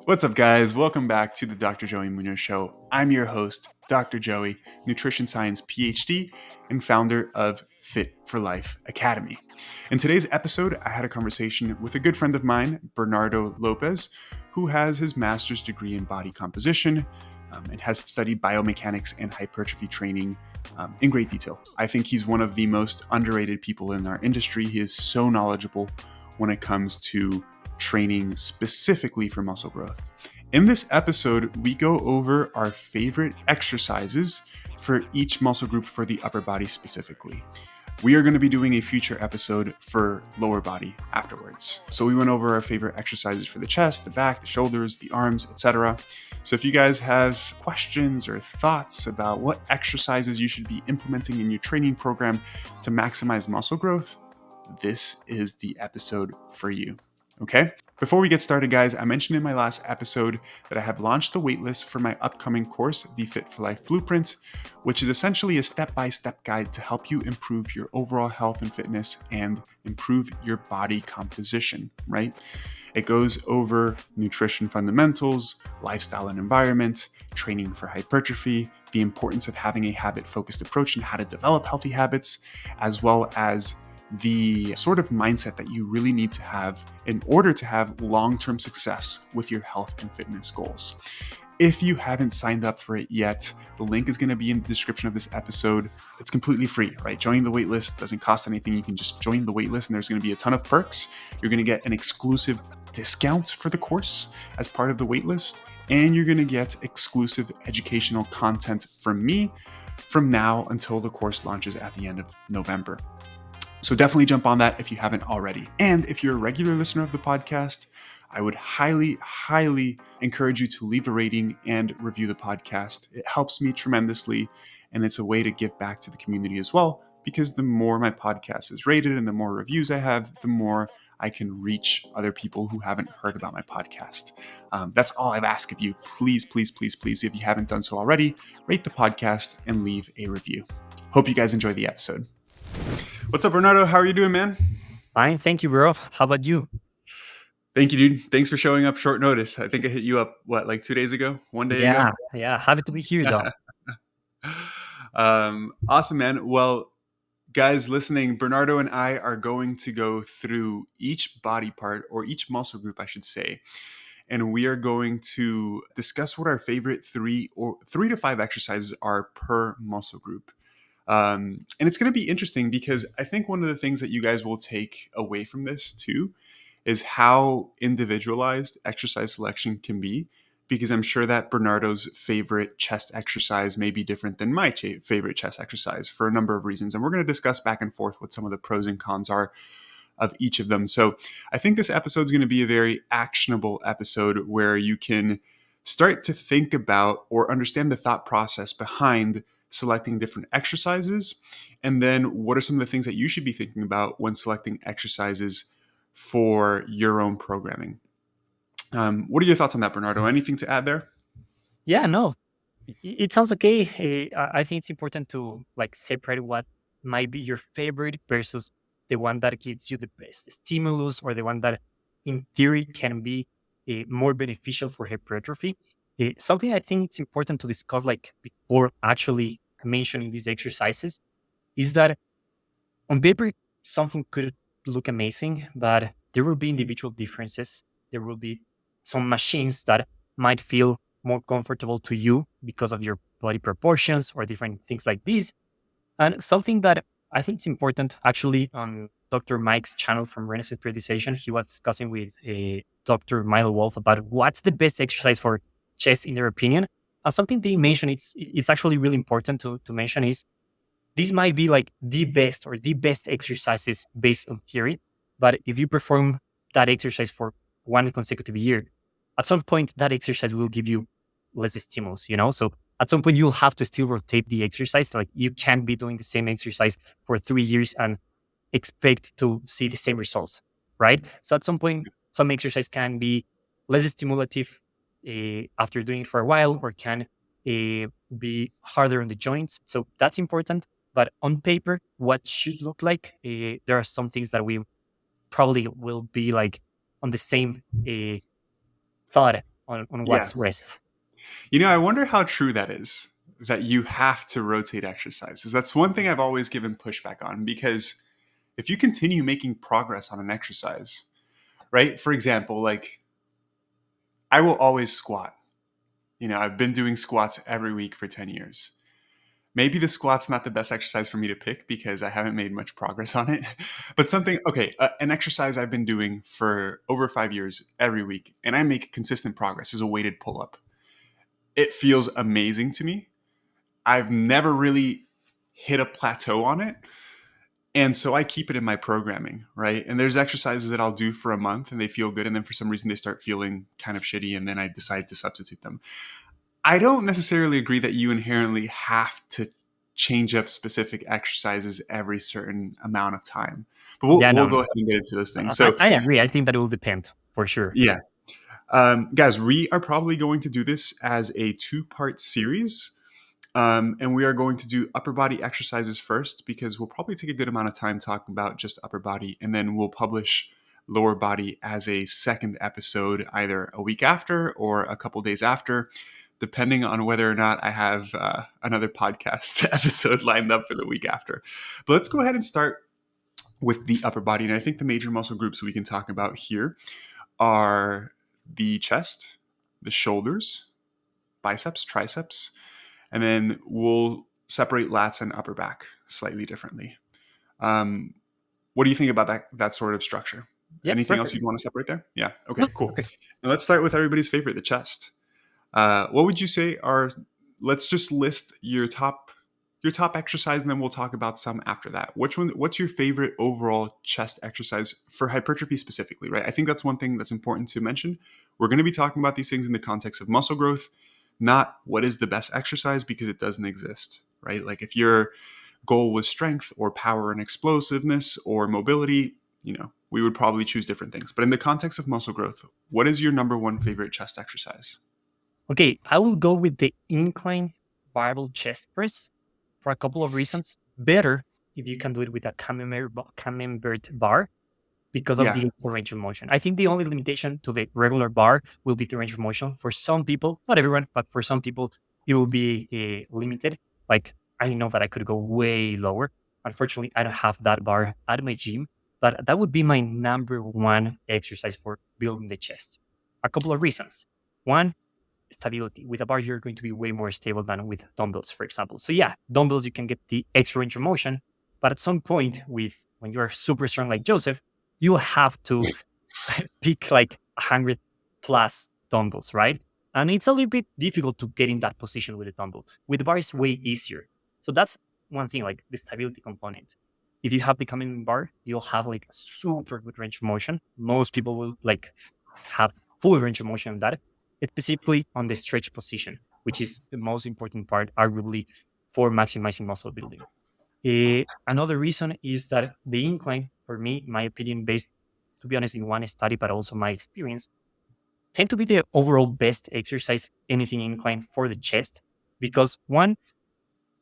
What's up, guys? Welcome back to the Dr. Joey Munoz Show. I'm your host, Dr. Joey, Nutrition Science Ph.D. and founder of Fit for Life Academy. In today's episode, I had a conversation with a good friend of mine, Bernardo Lopez, who has his master's degree in body composition and has studied biomechanics and hypertrophy training in great detail. I think he's one of the most underrated people in our industry. He is so knowledgeable when it comes to training specifically for muscle growth. In this episode, we go over our favorite exercises for each muscle group for the upper body specifically. We are going to be doing a future episode for lower body afterwards. So we went over our favorite exercises for the chest, the back, the shoulders, the arms, etc. So if you guys have questions or thoughts about what exercises you should be implementing in your training program to maximize muscle growth, this is the episode for you. Okay? Before we get started, guys, I mentioned in my last episode that I have launched the waitlist for my upcoming course, the Fit for Life Blueprint, which is essentially a step-by-step guide to help you improve your overall health and fitness and improve your body composition, right? It goes over nutrition fundamentals, lifestyle and environment, training for hypertrophy, the importance of having a habit-focused approach and how to develop healthy habits, as well as the sort of mindset that you really need to have in order to have long-term success with your health and fitness goals. If you haven't signed up for it yet, the link is going to be in the description of this episode. It's completely free, right? Joining the waitlist doesn't cost anything. You can just join the waitlist and there's going to be a ton of perks. You're going to get an exclusive discount for the course as part of the waitlist, and you're going to get exclusive educational content from me from now until the course launches at the end of November. So definitely jump on that if you haven't already. And if you're a regular listener of the podcast, I would highly, highly encourage you to leave a rating and review the podcast. It helps me tremendously, and it's a way to give back to the community as well, because the more my podcast is rated and the more reviews I have, the more I can reach other people who haven't heard about my podcast. That's all I've asked of you. Please, please, please, please, if you haven't done so already, rate the podcast and leave a review. Hope you guys enjoy the episode. What's up, Bernardo? How are you doing, man? Fine, thank you, bro. How about you? Thank you, dude. Thanks for showing up short notice. I think I hit you up, like 2 days ago? 1 day ago? Yeah. Happy to be here, though. Awesome, man. Well, guys listening, Bernardo and I are going to go through each body part, or each muscle group, I should say, and we are going to discuss what our favorite 3 to 5 exercises are per muscle group. And it's going to be interesting because I think one of the things that you guys will take away from this too is how individualized exercise selection can be, because I'm sure that Bernardo's favorite chest exercise may be different than my favorite chest exercise for a number of reasons. And we're going to discuss back and forth what some of the pros and cons are of each of them. So I think this episode is going to be a very actionable episode where you can start to think about or understand the thought process behind selecting different exercises, and then what are some of the things that you should be thinking about when selecting exercises for your own programming. What are your thoughts on that, Bernardo? Anything to add there? Yeah, no, it sounds okay. I think it's important to separate what might be your favorite versus the one that gives you the best stimulus, or the one that in theory can be more beneficial for hypertrophy. Something I think it's important to discuss before actually mentioning these exercises is that on paper, something could look amazing, but there will be individual differences. There will be some machines that might feel more comfortable to you because of your body proportions or different things like this. And something that I think is important, actually, on Dr. Mike's channel from Renaissance Periodization, he was discussing with Dr. Milo Wolf about what's the best exercise for chest in their opinion. And something they mentioned, it's actually really important to mention, is these might be the best exercises based on theory. But if you perform that exercise for one consecutive year, at some point that exercise will give you less stimulus, So at some point you'll have to still rotate the exercise. You can't be doing the same exercise for 3 years and expect to see the same results, right? So at some point, some exercise can be less stimulative after doing it for a while, or can be harder on the joints. So that's important. But on paper, what should look like, there are some things that we probably will be on the same thought on Yeah. what's rest. I wonder how true that is, that you have to rotate exercises. That's one thing I've always given pushback on, because if you continue making progress on an exercise, right? For example, like I will always squat. I've been doing squats every week for 10 years. Maybe the squat's not the best exercise for me to pick because I haven't made much progress on it. But an exercise I've been doing for over 5 years every week, and I make consistent progress, is a weighted pull up. It feels amazing to me. I've never really hit a plateau on it. And so I keep it in my programming, right? And there's exercises that I'll do for a month and they feel good. And then for some reason they start feeling kind of shitty. And then I decide to substitute them. I don't necessarily agree that you inherently have to change up specific exercises every certain amount of time. But we'll, Yeah, we'll no, go ahead and get into those things. I agree. I think that it will depend for sure. Yeah. Guys, we are probably going to do this as a two-part series. And we are going to do upper body exercises first because we'll probably take a good amount of time talking about just upper body. And then we'll publish lower body as a second episode, either a week after or a couple days after, depending on whether or not I have another podcast episode lined up for the week after. But let's go ahead and start with the upper body. And I think the major muscle groups we can talk about here are the chest, the shoulders, biceps, triceps, and then we'll separate lats and upper back slightly differently. Um, what do you think about that sort of structure? Yeah, Anything else perfect. you'd want to separate there? Yeah. Okay. No, Cool. okay. And let's start with everybody's favorite, the chest. What would you say are? Let's just list your top exercise, and then we'll talk about some after that. Which one? What's your favorite overall chest exercise for hypertrophy specifically? Right. I think that's one thing that's important to mention. We're going to be talking about these things in the context of muscle growth, not what is the best exercise, because it doesn't exist. Right. Like if your goal was strength or power and explosiveness or mobility, we would probably choose different things. But in the context of muscle growth, what is your number one favorite chest exercise? Okay, I will go with the incline variable chest press for a couple of reasons. Better if you can do it with a camembert bar because of Yeah. the range of motion. I think the only limitation to the regular bar will be the range of motion. For some people, not everyone, but for some people, it will be limited. Like I know that I could go way lower. Unfortunately, I don't have that bar at my gym, but that would be my number one exercise for building the chest. A couple of reasons. One, stability. With a bar, you're going to be way more stable than with dumbbells, for example. So yeah, dumbbells, you can get the extra range of motion, but at some point with when you're super strong like Joseph, you'll have to pick like 100 plus dumbbells, right? And it's a little bit difficult to get in that position with a dumbbell. With the bar, it's way easier. So that's one thing, like the stability component. If you have the coming bar, you'll have like super good range of motion. Most people will like have full range of motion on that, specifically on the stretch position, which is the most important part, arguably, for maximizing muscle building. Another reason is that the incline, for me, my opinion, based, to be honest, in one study, but also my experience, tend to be the overall best exercise, anything incline for the chest, because one,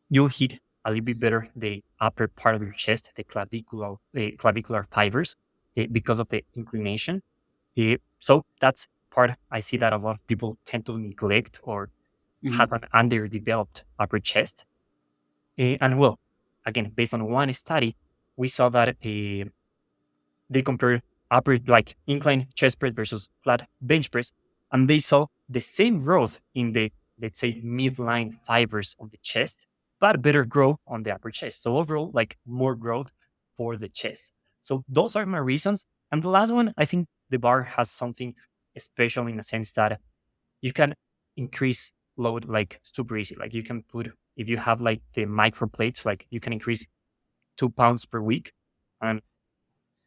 you'll hit a little bit better the upper part of your chest, the clavicular fibers, because of the inclination. So that's part I see that a lot of people tend to neglect or have Mhm. an underdeveloped upper chest. And well, again, based on one study, we saw that they compared upper like incline chest press versus flat bench press, and they saw the same growth in the, let's say, midline fibers of the chest, but better growth on the upper chest. So overall, like more growth for the chest. So those are my reasons. And the last one, I think the bar has something special in the sense that you can increase load like super easy. Like you can put, if you have like the micro plates, like you can increase 2 pounds per week, and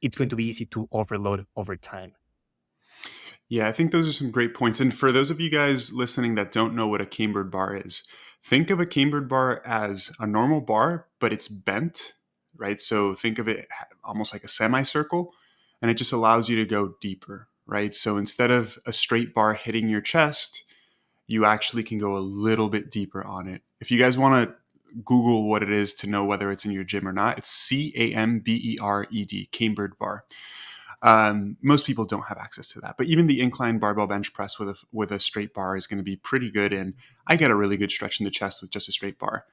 it's going to be easy to overload over time. Yeah, I think those are some great points. And for those of you guys listening that don't know what a cambered bar is, think of a cambered bar as a normal bar, but it's bent, right? So think of it almost like a semicircle, and it just allows you to go deeper, right? So instead of a straight bar hitting your chest, you actually can go a little bit deeper on it. If you guys want to Google what it is to know whether it's in your gym or not, it's CAMBERED, cambered bar. Most people don't have access to that, but even the incline barbell bench press with a straight bar is going to be pretty good. And I get a really good stretch in the chest with just a straight bar.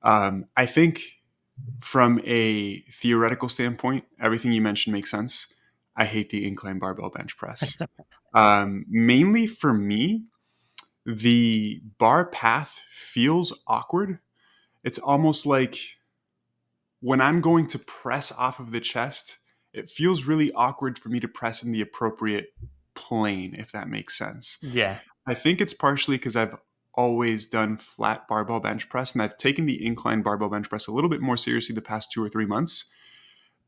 I think from a theoretical standpoint, everything you mentioned makes sense. I hate the incline barbell bench press. Mainly for me, the bar path feels awkward. It's almost like when I'm going to press off of the chest, it feels really awkward for me to press in the appropriate plane, if that makes sense. Yeah. I think it's partially because I've always done flat barbell bench press, and I've taken the incline barbell bench press a little bit more seriously the past 2 or 3 months.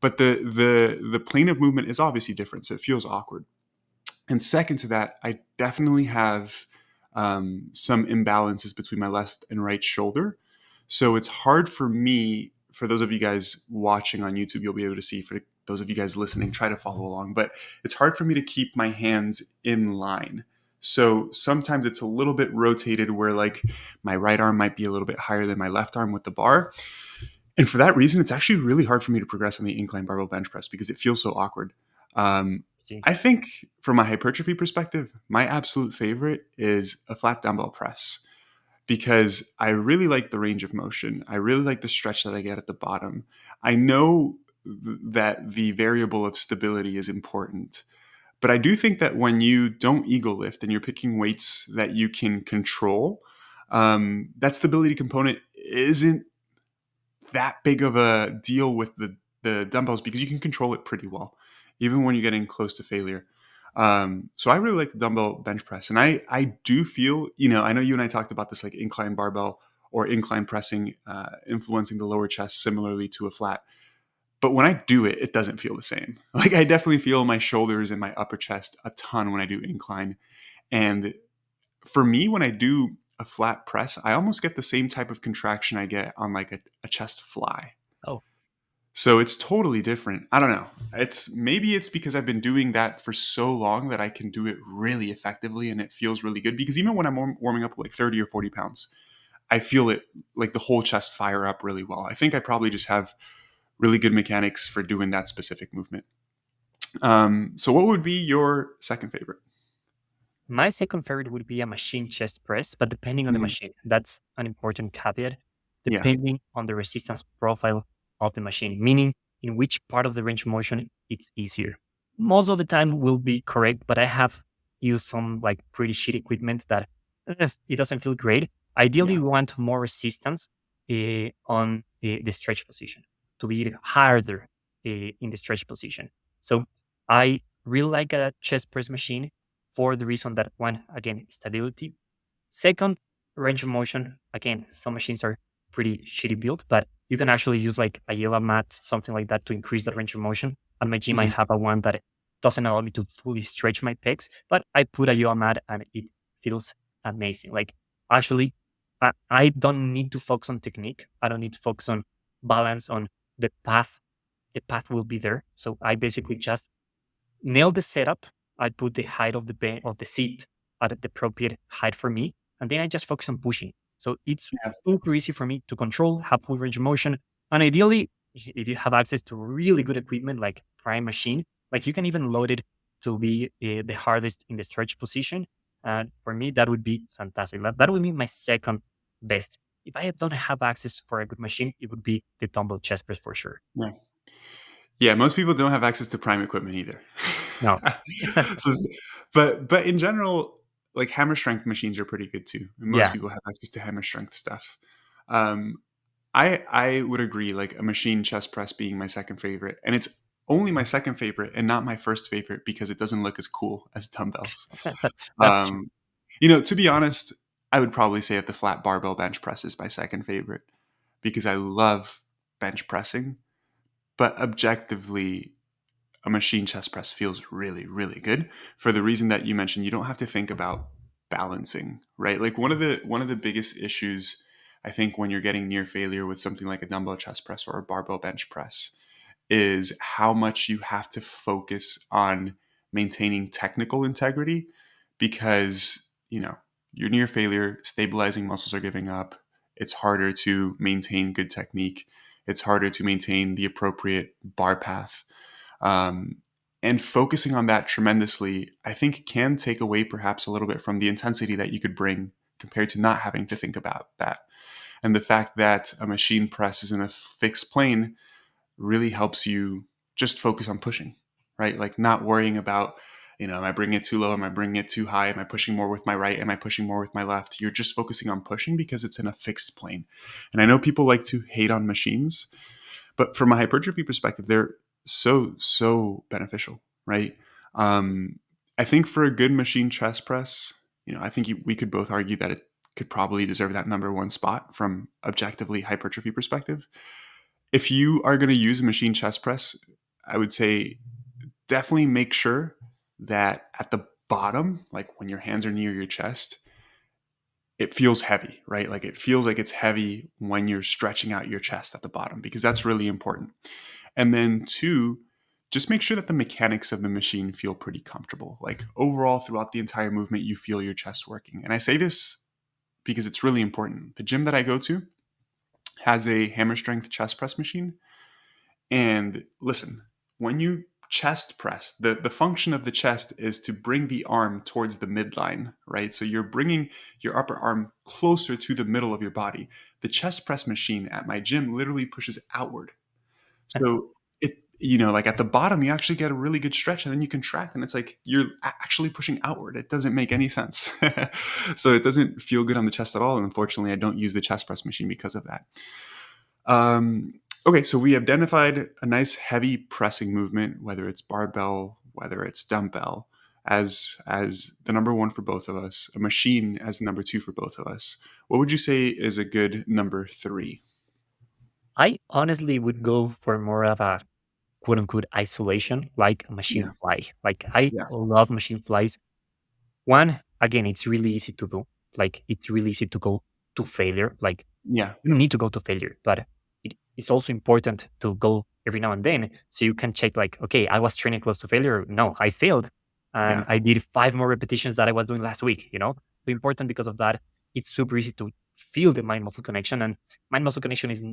But the plane of movement is obviously different, so it feels awkward. And second to that, I definitely have some imbalances between my left and right shoulder. So it's hard for me, for those of you guys watching on YouTube, you'll be able to see. For those of you guys listening, try to follow along. But it's hard for me to keep my hands in line. So sometimes it's a little bit rotated where like my right arm might be a little bit higher than my left arm with the bar. And for that reason, it's actually really hard for me to progress on the incline barbell bench press because it feels so awkward. Um, See. I think from a hypertrophy perspective, my absolute favorite is a flat dumbbell press because I really like the range of motion. I really like the stretch that I get at the bottom. I know that the variable of stability is important, but I do think that when you don't ego lift and you're picking weights that you can control, that stability component isn't that big of a deal with the dumbbells because you can control it pretty well, even when you're getting close to failure. So I really like the dumbbell bench press, and I do feel, I know you and I talked about this like incline barbell or incline pressing influencing the lower chest similarly to a flat. But when I do it, it doesn't feel the same. Like I definitely feel my shoulders and my upper chest a ton when I do incline. And for me, when I do a flat press, I almost get the same type of contraction I get on like a chest fly. Oh, So it's totally different. I don't know. It's because I've been doing that for so long that I can do it really effectively and it feels really good. Because even when I'm warming up like 30 or 40 pounds, I feel it like the whole chest fire up really well. I think I probably just have really good mechanics for doing that specific movement. So what would be your second favorite? my second favorite would be a machine chest press, but depending on the Mhm. machine, that's an important caveat. Yeah, Depending on the resistance profile of the machine, meaning in which part of the range of motion it's easier. Most of the time will be correct, but I have used some like pretty shit equipment that it doesn't feel great. Ideally, yeah, we want more resistance on the stretch position to be harder in the stretch position. So I really like a chest press machine for the reason that one, again, stability. Second, range of motion. Again, some machines are pretty shitty built, but you can actually use like a yoga mat, something like that to increase the range of motion. At my gym, I mhm, have a one that doesn't allow me to fully stretch my pecs, but I put a yoga mat and it feels amazing. Like actually, I don't need to focus on technique. I don't need to focus on balance on the path. The path will be there. So I basically just nail the setup. I put the height of the bed of the seat at the appropriate height for me, and then I just focus on pushing. So it's yeah, super easy for me to control, have full range of motion, and ideally, if you have access to really good equipment like Prime Machine, like you can even load it to be the hardest in the stretch position. And for me, that would be fantastic. That would be my second best. If I don't have access for a good machine, it would be the dumbbell chest press for sure. yeah. Yeah, most people don't have access to prime equipment either. No, So, but in general, like hammer strength machines are pretty good too. And most yeah, people have access to hammer strength stuff. Um, I would agree, like a machine chest press being my second favorite, and it's only my second favorite and not my first favorite because it doesn't look as cool as dumbbells. that's true. Um, to be honest, I would probably say that the flat barbell bench press is my second favorite because I love bench pressing, but objectively, a machine chest press feels really, really good for the reason that you mentioned. You don't have to think about balancing, right? Like one of the biggest issues I think when you're getting near failure with something like a dumbbell chest press or a barbell bench press is how much you have to focus on maintaining technical integrity because, you're near failure, stabilizing muscles are giving up. It's harder to maintain good technique. It's harder to maintain the appropriate bar path. Um, And focusing on that tremendously, I think, can take away perhaps a little bit from the intensity that you could bring compared to not having to think about that. And the fact that a machine press is in a fixed plane really helps you just focus on pushing, right? Like not worrying about, am I bringing it too low? Am I bringing it too high? Am I pushing more with my right? Am I pushing more with my left? You're just focusing on pushing because it's in a fixed plane. And I know people like to hate on machines, but from a hypertrophy perspective, they're so beneficial, right? Um, I think for a good machine chest press, I think we could both argue that it could probably deserve that number one spot from objectively hypertrophy perspective. If you are going to use a machine chest press, I would say definitely make sure that at the bottom, like when your hands are near your chest, it feels heavy, right? Like it feels like it's heavy when you're stretching out your chest at the bottom, because that's really important. And then two, just make sure that the mechanics of the machine feel pretty comfortable. Like overall, throughout the entire movement, you feel your chest working. And I say this because it's really important. The gym that I go to has a hammer strength chest press machine. And listen, when you chest press, the function of the chest is to bring the arm towards the midline, right? So you're bringing your upper arm closer to the middle of your body. The chest press machine at my gym literally pushes outward. So like at the bottom, you actually get a really good stretch and then you contract and it's like you're actually pushing outward. It doesn't make any sense. So it doesn't feel good on the chest at all. And unfortunately, I don't use the chest press machine because of that. Okay, so we identified a nice heavy pressing movement, whether it's barbell, whether it's dumbbell, as the number one for both of us, a machine as number two for both of us. What would you say is a good number three? I honestly would go for more of a quote unquote isolation, like a machine Yeah, fly. Like I yeah, love machine flies. One, again, it's really easy to do. Like it's really easy to go to failure. Like yeah, you don't need to go to failure, but it is also important to go every now and then so you can check like, okay, I was training close to failure. No, I failed. And yeah, I did five more repetitions that I was doing last week, So important because of that. It's super easy to feel the mind muscle connection. And mind muscle connection is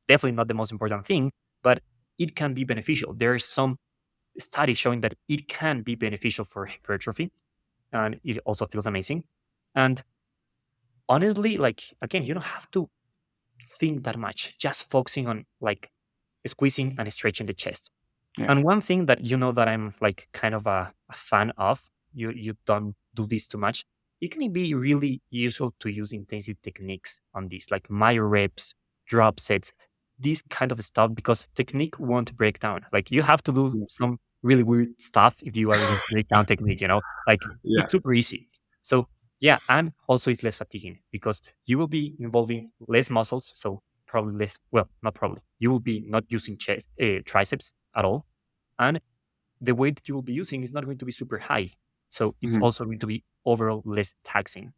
definitely not the most important thing, but it can be beneficial. There are some studies showing that it can be beneficial for hypertrophy and it also feels amazing. And honestly, like again, you don't have to think that much, just focusing on like squeezing and stretching the chest. yeah, And one thing that that I'm like kind of a fan of, you don't do this too much. It can be really useful to use intensity techniques on this, like myo reps, drop sets, this kind of stuff, because technique won't break down. Like you have to do yeah, some really weird stuff if you are going to break down technique, like yeah, it's super easy. So yeah, and also it's less fatiguing because you will be involving less muscles. So probably less, well, not probably, you will be not using chest, triceps at all, and the weight that you will be using is not going to be super high. So it's mhm, also going to be overall less taxing.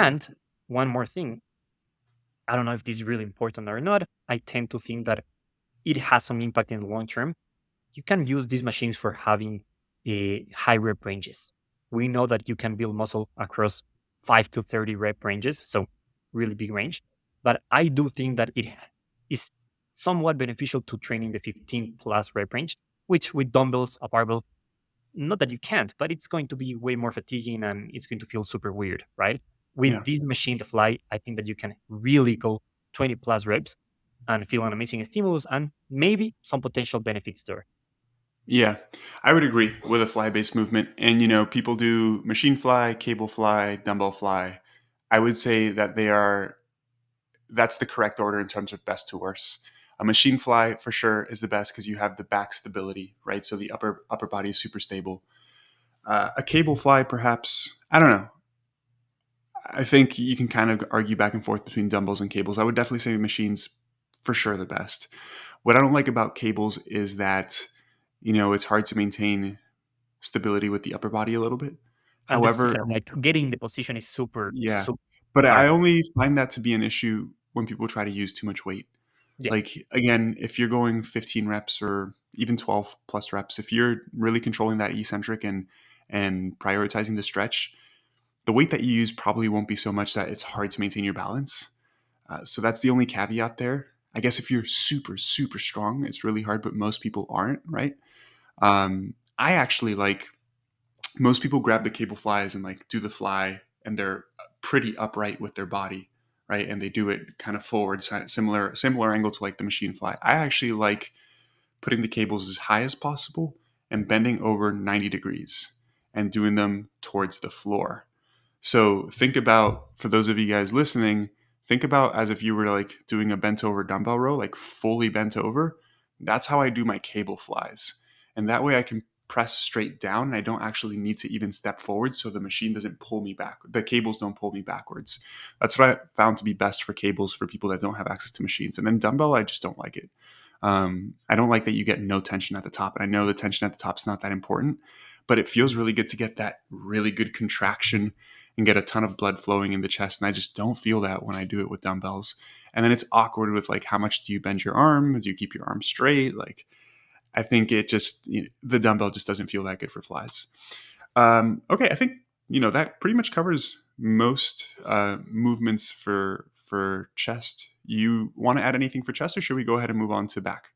yeah, And one more thing, I don't know if this is really important or not. I tend to think that it has some impact in the long term. You can use these machines for having a high rep ranges. We know that you can build muscle across 5 to 30 rep ranges, so really big range. But I do think that it is somewhat beneficial to train in the 15 plus rep range, which with dumbbells, a barbell, not that you can't, but it's going to be way more fatiguing and it's going to feel super weird, right? yeah. With this machine, the fly, I think that you can really go 20 plus reps and feel an amazing stimulus and maybe some potential benefits there. Yeah, I would agree with a fly based movement. And, people do machine fly, cable fly, dumbbell fly. I would say that that's the correct order in terms of best to worst. A machine fly for sure is the best because you have the back stability, right? So the upper body is super stable. A cable fly, perhaps, I don't know. I think you can kind of argue back and forth between dumbbells and cables. I would definitely say machines for sure the best. What I don't like about cables is that, it's hard to maintain stability with the upper body a little bit. And this, However, like getting the position is super, yeah, super but hard. I only find that to be an issue when people try to use too much weight. Yeah. Like again, if you're going 15 reps or even 12 plus reps, if you're really controlling that eccentric and prioritizing the stretch, the weight that you use probably won't be so much that it's hard to maintain your balance. So that's the only caveat there. I guess if you're super strong, it's really hard, but most people aren't, right? I actually like, most people grab the cable flies and like do the fly and they're pretty upright with their body, right? And they do it kind of forward, similar angle to like the machine fly. I actually like putting the cables as high as possible and bending over 90 degrees and doing them towards the floor. So think about, for those of you guys listening, think about as if you were like doing a bent over dumbbell row, like fully bent over. That's how I do my cable flies. And that way I can press straight down and I don't actually need to even step forward so the machine doesn't pull me back. The cables don't pull me backwards. That's what I found to be best for cables for people that don't have access to machines. And then dumbbell, I just don't like it. I don't like that you get no tension at the top. And I know the tension at the top is not that important, but it feels really good to get that really good contraction and get a ton of blood flowing in the chest. And I just don't feel that when I do it with dumbbells. And then it's awkward with like, how much do you bend your arm? Do you keep your arm straight? Like, I think it just, the dumbbell just doesn't feel that good for flies. Okay, I think, that pretty much covers most movements for chest. You want to add anything for chest, or should we go ahead and move on to back?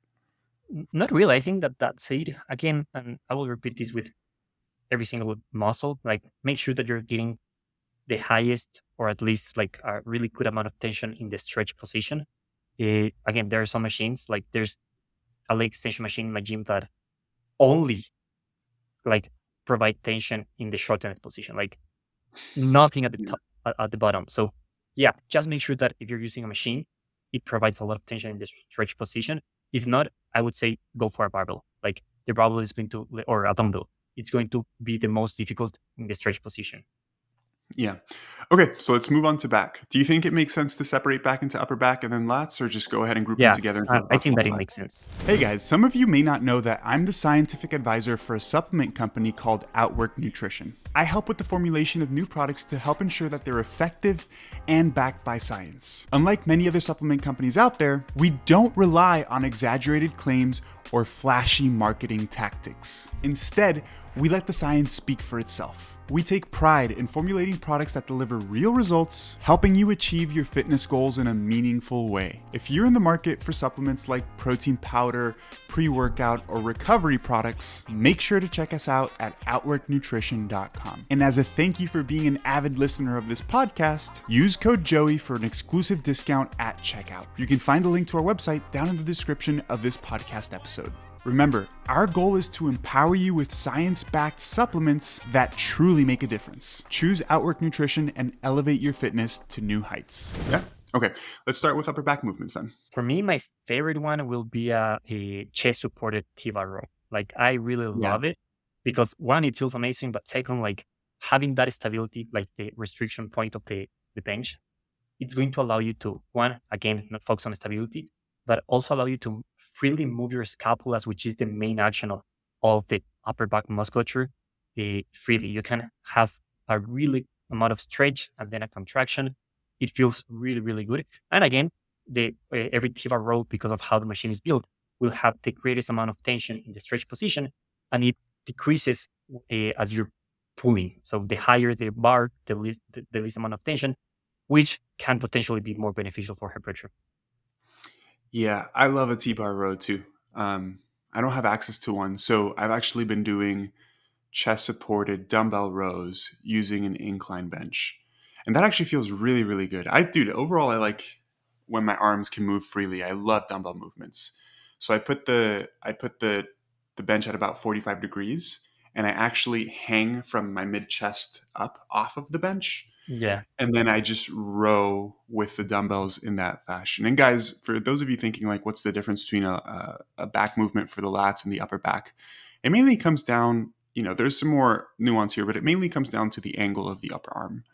Not really. I think that that's it. Again, and I will repeat this with every single muscle. Like, make sure that you're getting the highest, or at least like a really good amount of tension in the stretch position. Again, there are some machines, like there's a leg extension machine in my gym that only like provide tension in the shortened position, like nothing at the Yeah. top, at the bottom. So yeah, just make sure that if you're using a machine, it provides a lot of tension in the stretch position. If not, I would say go for a barbell. Like the barbell is going to, or a dumbbell, it's going to be the most difficult in the stretch position. Yeah. Okay, so let's move on to back. Do you think it makes sense to separate back into upper back and then lats, or just go ahead and group them Yeah, together and talk I about think top that it five? makes sense. Hey guys, some of you may not know that I'm the scientific advisor for a supplement company called Outwork Nutrition. I help with the formulation of new products to help ensure that they're effective and backed by science. Unlike many other supplement companies out there, we don't rely on exaggerated claims or flashy marketing tactics. Instead, we let the science speak for itself. We take pride in formulating products that deliver real results, helping you achieve your fitness goals in a meaningful way. If you're in the market for supplements like protein powder, pre-workout, or recovery products, make sure to check us out at outworknutrition.com. And as a thank you for being an avid listener of this podcast, use code Joey for an exclusive discount at checkout. You can find the link to our website down in the description of this podcast episode. Remember, our goal is to empower you with science-backed supplements that truly make a difference. Choose Outwork Nutrition and elevate your fitness to new heights. Yeah? Okay, let's start with upper back movements then. For me, my favorite one will be a chest supported T-bar row. Like I really Yeah. love it because one, it feels amazing, but second, like having that stability, like the restriction point of the bench, it's going to allow you to, one, again, not focus on stability, but also allow you to freely move your scapulas, which is the main action of the upper back musculature. Freely, you can have a really amount of stretch and then a contraction. It feels really, really good. And again, the every T-bar row, because of how the machine is built, will have the greatest amount of tension in the stretch position, and it decreases as you're pulling. So the higher the bar, the least amount of tension, which can potentially be more beneficial for hypertrophy. Yeah, I love a T-bar row too. I don't have access to one, so I've actually been doing chest supported dumbbell rows using an incline bench. And that actually feels really, really good. Dude, overall, I like when my arms can move freely. I love dumbbell movements. So I put the bench at about 45 degrees and I actually hang from my mid chest up off of the bench. Yeah. And then I just row with the dumbbells in that fashion. And guys, for those of you thinking like, what's the difference between a back movement for the lats and the upper back? It mainly comes down, there's some more nuance here, but it mainly comes down to the angle of the upper arm,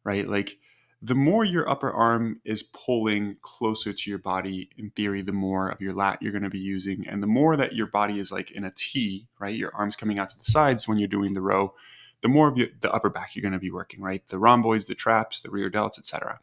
right? Like the more your upper arm is pulling closer to your body, in theory, the more of your lat you're going to be using. And the more that your body is like in a T, right? Your arms coming out to the sides when you're doing the row, the more of the upper back you're going to be working, right? The rhomboids, the traps, the rear delts, etc.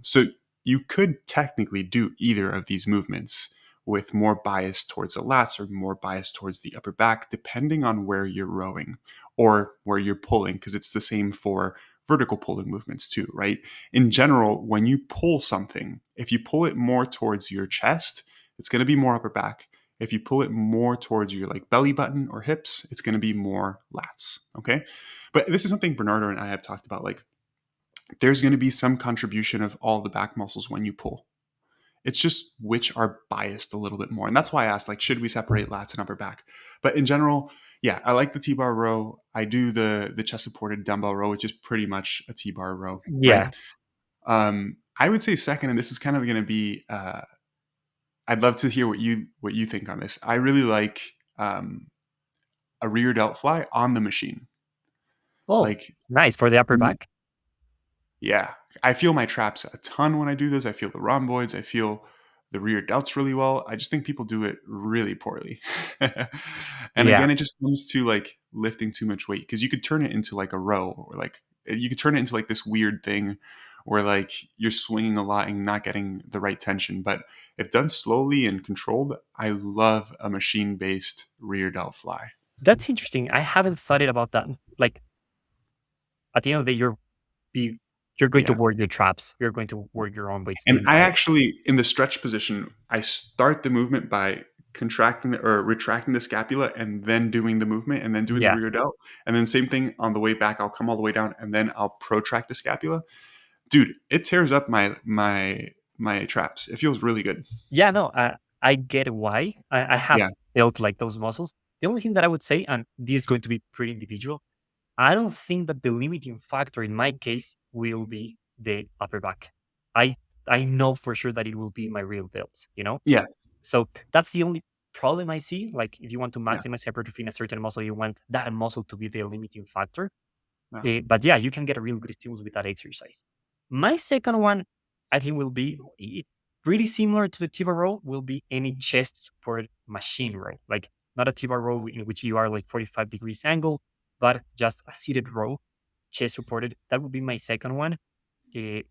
So you could technically do either of these movements with more bias towards the lats or more bias towards the upper back, depending on where you're rowing or where you're pulling, because it's the same for vertical pulling movements too, right? In general, when you pull something, if you pull it more towards your chest, it's going to be more upper back. If you pull it more towards your like belly button or hips, it's going to be more lats. Okay. But this is something Bernardo and I have talked about. Like, there's going to be some contribution of all the back muscles when you pull. It's just which are biased a little bit more. And that's why I asked, like, should we separate lats and upper back? But in general, yeah, I like the T-bar row. I do the chest supported dumbbell row, which is pretty much a T-bar row, right? Yeah. I would say second, and this is kind of going to be. I'd love to hear what you think on this. I really like a rear delt fly on the machine. Oh, Like, nice for the upper back. yeah, I feel my traps a ton when I do this. I feel the rhomboids. I feel the rear delts really well. I just think people do it really poorly. And Yeah. again, it just comes to like lifting too much weight because you could turn it into like a row or like you could turn it into like this weird thing where like you're swinging a lot and not getting the right tension. But if done slowly and controlled, I love a machine based rear delt fly. That's interesting. I haven't thought it about that. Like at the end of the day, be you're going to Yeah. work your traps. You're going to work your own weights And doing I that. actually, in the stretch position, I start the movement by or retracting the scapula and then doing the movement and then doing the Yeah. rear delt. And then same thing on the way back, I'll come all the way down and then I'll protract the scapula. Dude, it tears up my traps. It feels really good. Yeah, no, I get why. I have Yeah. built like those muscles. The only thing that I would say, and this is going to be pretty individual, I don't think that the limiting factor in my case will be the upper back. I I know for sure that it will be my real delts, you know? Yeah. So that's the only problem I see. Like if you want to Yeah. maximize hypertrophy in a certain muscle, you want that muscle to be the limiting factor. Yeah. But yeah, you can get a real good stimulus with that exercise. My second one, I think, will be pretty similar to the T-bar row. Will be any chest support machine row, like not a T-bar row in which you are like 45 degrees angle, but just a seated row, chest supported. That would be my second one,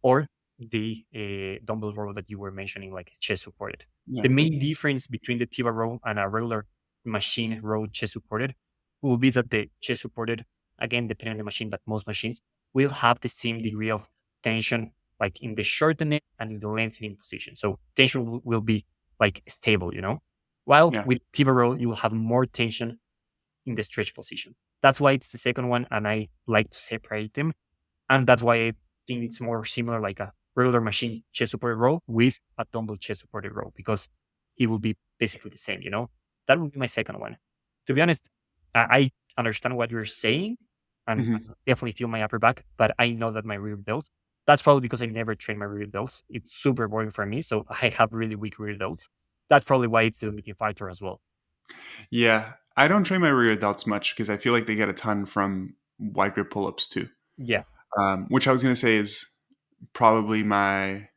or the dumbbell row that you were mentioning, like chest supported. Yeah. The main difference between the T-bar row and a regular machine row chest supported will be that the chest supported, again, depending on the machine, but most machines will have the same degree of tension, like in the shortening and in the lengthening position. So tension will be like stable, you know? While Yeah. with T-bar row, you will have more tension in the stretch position. That's why it's the second one, and I like to separate them, and that's why I think it's more similar like a regular machine chest supported row with a dumbbell chest supported row because it will be basically the same, you know? That would be my second one. To be honest, I understand what you're saying and Hmm. definitely feel my upper back, but I know that my rear delts, that's probably because I never trained my rear delts. It's super boring for me. So I have really weak rear delts. That's probably why it's the limiting factor as well. Yeah. I don't train my rear delts much because I feel like they get a ton from wide grip pull ups too. Yeah. Which I was going to say is probably my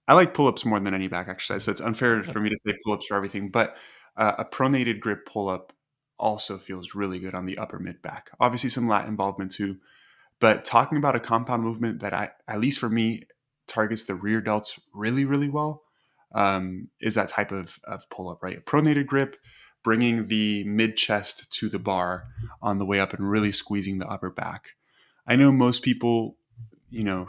I like pull-ups more than any back exercise, so it's unfair for me to say pull-ups for everything, but, a pronated grip pull-up also feels really good on the upper mid back. Obviously, some lat involvement too, but talking about a compound movement that at least for me, targets the rear delts really, really well, is that type of pull-up, right? A pronated grip, bringing the mid chest to the bar on the way up and really squeezing the upper back. I know most people,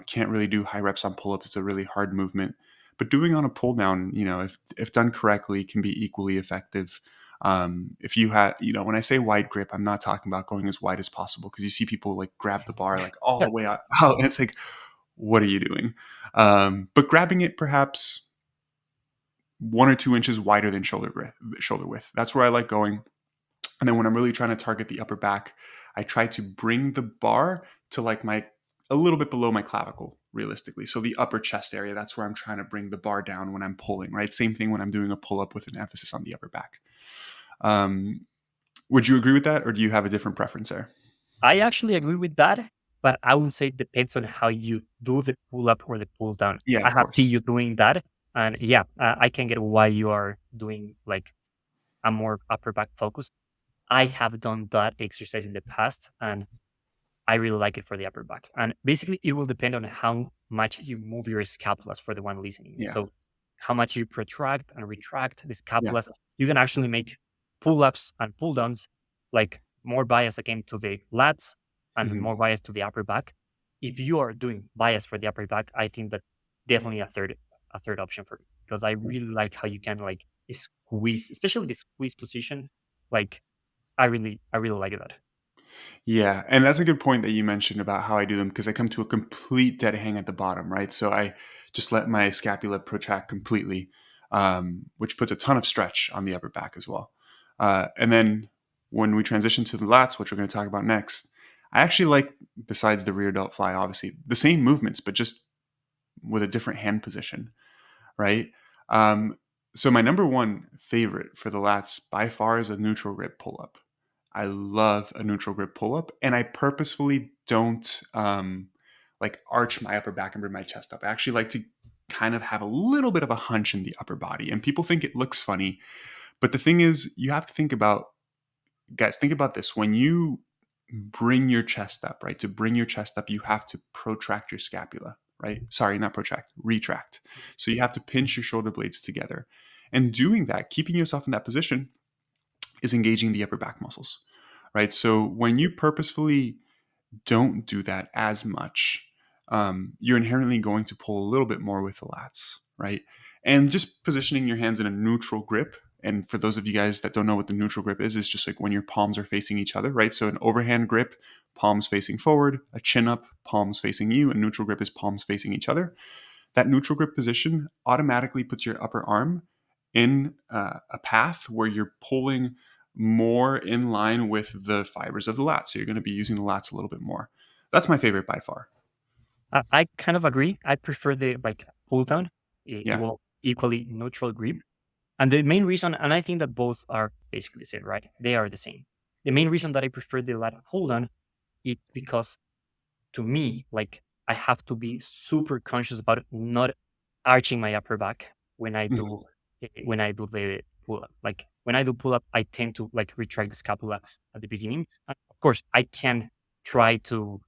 can't really do high reps on pull-ups. It's a really hard movement, but doing on a pull down, if done correctly, can be equally effective. If you have, when I say wide grip, I'm not talking about going as wide as possible because you see people like grab the bar like all the way out and it's like, what are you doing? But grabbing it perhaps 1 or 2 inches wider than shoulder width. That's where I like going. And then when I'm really trying to target the upper back, I try to bring the bar to like my a little bit below my clavicle, realistically. So the upper chest area, that's where I'm trying to bring the bar down when I'm pulling, right? Same thing when I'm doing a pull up with an emphasis on the upper back. Um, would you agree with that, or do you have a different preference there? I actually agree with that, but I would say it depends on how you do the pull up or the pull down. Yeah, I of have seen course. you doing that, and yeah, I can get why you are doing like a more upper back focus. I have done that exercise in the past, and I really like it for the upper back. And basically, it will depend on how much you move your scapulas for the one listening. Yeah, So, how much you protract and retract the yeah, scapulas, you can actually make pull ups and pull downs like more bias again to the lats and hmm more bias to the upper back. If you are doing bias for the upper back, I think that definitely a third option for me because I really like how you can like squeeze, especially the squeeze position. Like I really like that. Yeah, and that's a good point that you mentioned about how I do them because I come to a complete dead hang at the bottom, right? So I just let my scapula protract completely, which puts a ton of stretch on the upper back as well. And then when we transition to the lats, which we're going to talk about next, I actually like, besides the rear delt fly, obviously, the same movements, but just with a different hand position, right? Um, so my number one favorite for the lats by far is a neutral grip pull up. I love a neutral grip pull up, and I purposefully don't like arch my upper back and bring my chest up. I actually like to kind of have a little bit of a hunch in the upper body, and people think it looks funny, but the thing is, you have to think about, guys, think about this. When you bring your chest up, right? To bring your chest up, you have to protract your scapula, right? Sorry, not protract, retract. So you have to pinch your shoulder blades together. And doing that, keeping yourself in that position, is engaging the upper back muscles, right? So when you purposefully don't do that as much, you're inherently going to pull a little bit more with the lats, right? And just positioning your hands in a neutral grip. And for those of you guys that don't know what the neutral grip is just like when your palms are facing each other, right? So an overhand grip, palms facing forward, a chin up, palms facing you, a neutral grip is palms facing each other. That neutral grip position automatically puts your upper arm in a path where you're pulling more in line with the fibers of the lats. So you're going to be using the lats a little bit more. That's my favorite by far. I kind of agree. I prefer the like pull down, Yeah. well, equally neutral grip. And the main reason, and I think that both are basically the same, right? They are the same. The main reason that I prefer the lat pull down is because to me, like I have to be super conscious about not arching my upper back Mhm. when I do the pull up. Like when I do pull up, I tend to like retract the scapula at the beginning. And of course, I can try to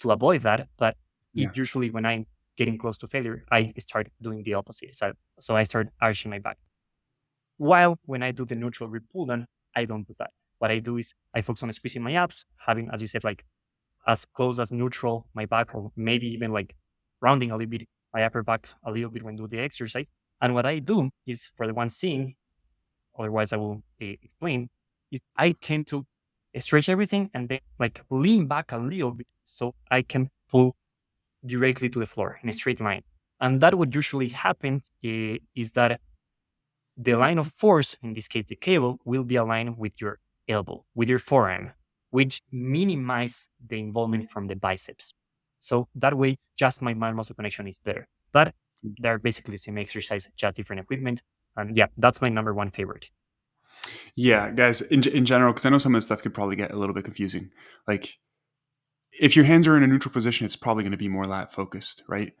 avoid that, but Yeah. it usually when I'm getting close to failure, I start doing the opposite. So I start arching my back. While when I do the neutral grip pull down, I don't do that. What I do is I focus on squeezing my abs, having, as you said, like as close as neutral my back, or maybe even like rounding a little bit my upper back a little bit when do the exercise. And what I do is for the one seeing, otherwise I will explain, is I tend to stretch everything and then like lean back a little bit so I can pull directly to the floor in a straight line. And that what usually happens is that the line of force, in this case the cable, will be aligned with your elbow, with your forearm, which minimize the involvement from the biceps. So that way, just my mind muscle connection is better. But they're basically the same exercise, just different equipment. And yeah, that's my number one favorite. Yeah, guys, in general, because I know some of this stuff could probably get a little bit confusing. Like, if your hands are in a neutral position, it's probably going to be more lat focused, right?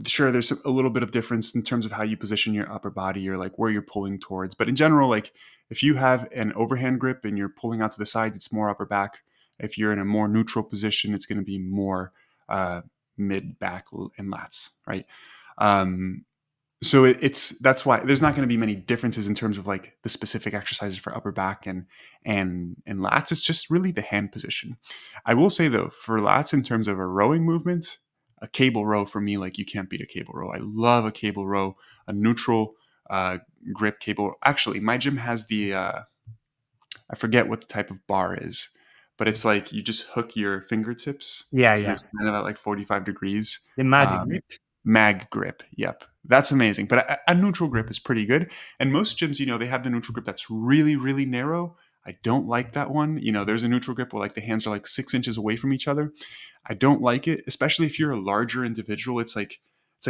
Sure, there's a little bit of difference in terms of how you position your upper body or like where you're pulling towards. But in general, like if you have an overhand grip and you're pulling out to the sides, it's more upper back. If you're in a more neutral position, it's going to be more mid back and lats, right? Um, so it's that's why there's not going to be many differences in terms of like the specific exercises for upper back and lats. It's just really the hand position. I will say though, for lats in terms of a rowing movement, a cable row for me, like you can't beat a cable row. I love a cable row, a neutral uh, grip cable. Actually, my gym has the I forget what the type of bar is, but it's like you just hook your fingertips Yeah, and yeah. it's kind of at like 45 degrees. The mag Um, grip. Mag grip. Yep. That's amazing. But a neutral grip is pretty good. And most gyms, they have the neutral grip that's really, really narrow. I don't like that one. There's a neutral grip where like the hands are like 6 inches away from each other. I don't like it, especially if you're a larger individual. It's like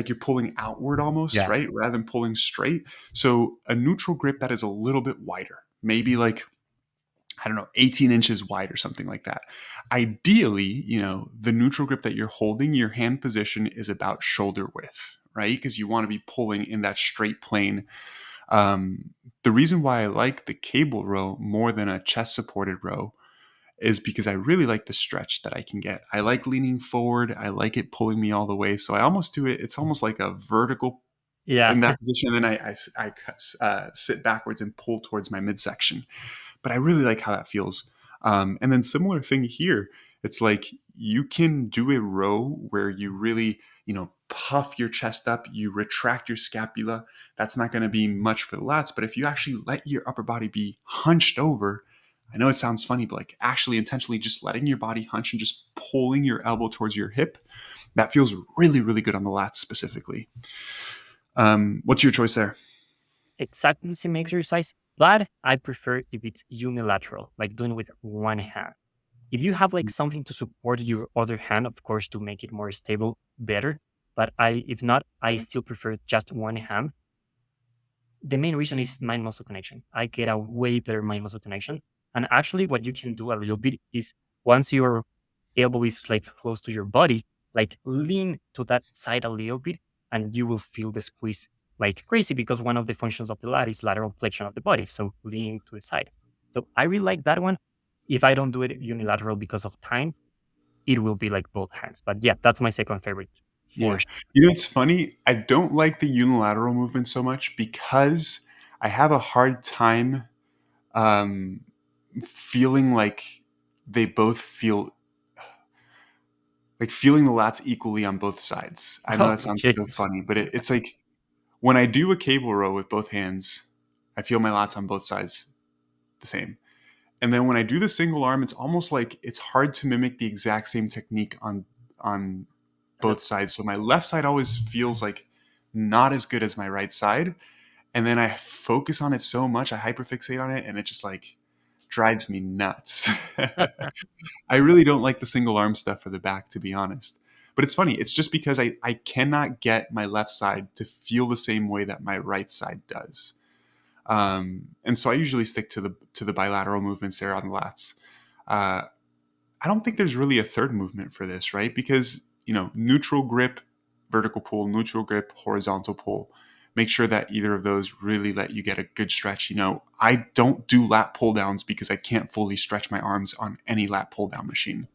you're pulling outward almost, Yes. right? Rather than pulling straight. So a neutral grip that is a little bit wider, maybe like I don't know, 18 inches wide or something like that. Ideally, the neutral grip that you're holding, your hand position is about shoulder width, right? Because you want to be pulling in that straight plane. The reason why I like the cable row more than a chest supported row is because I really like the stretch that I can get. I like leaning forward. I like it pulling me all the way. So I almost do it. It's almost like a vertical Yeah. in that position. And then I sit backwards and pull towards my midsection, but I really like how that feels. And then similar thing here. It's like you can do a row where you really, puff your chest up, you retract your scapula. That's not going to be much for the lats, but if you actually let your upper body be hunched over, I know it sounds funny, but like actually intentionally just letting your body hunch and just pulling your elbow towards your hip, that feels really, really good on the lats specifically. What's your choice there? Exactly the same exercise, but I prefer if it's unilateral, like doing with one hand. If you have like something to support your other hand, of course, to make it more stable, better. But if not, I still prefer just one hand. The main reason is mind muscle connection. I get a way better mind muscle connection. And actually, what you can do a little bit is once your elbow is like close to your body, like lean to that side a little bit, and you will feel the squeeze like crazy because one of the functions of the lat is lateral flexion of the body. So lean to the side. So I really like that one. If I don't do it unilateral because of time, it will be like both hands. But yeah, that's my second favorite for Yeah. sure. It's funny. I don't like the unilateral movement so much because I have a hard time um, feeling like they both feel like feeling the lats equally on both sides. I know Oh, that sounds okay. so funny, but it's like when I do a cable row with both hands, I feel my lats on both sides the same. And then when I do the single arm, it's almost like it's hard to mimic the exact same technique on both sides. So my left side always feels like not as good as my right side. And then I focus on it so much, I hyperfixate on it, and it just like drives me nuts. I really don't like the single arm stuff for the back, to be honest. But it's funny. It's just because I cannot get my left side to feel the same way that my right side does. And so I usually stick to the bilateral movements there on the lats. Uh, I don't think there's really a third movement for this, right? Because, neutral grip, vertical pull, neutral grip, horizontal pull. Make sure that either of those really let you get a good stretch. I don't do lat pull downs because I can't fully stretch my arms on any lat pull down machine.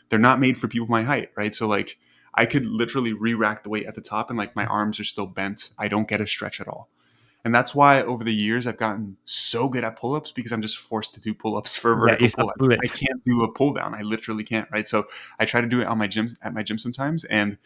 They're not made for people my height, right? So like I could literally re-rack the weight at the top and like my arms are still bent. I don't get a stretch at all. And that's why over the years I've gotten so good at pull-ups because I'm just forced to do pull-ups for a Yeah, vertical it's a pull. I bullet. can't do a pull down. I literally can't, right? So I try to do it on my gym at my gym sometimes. And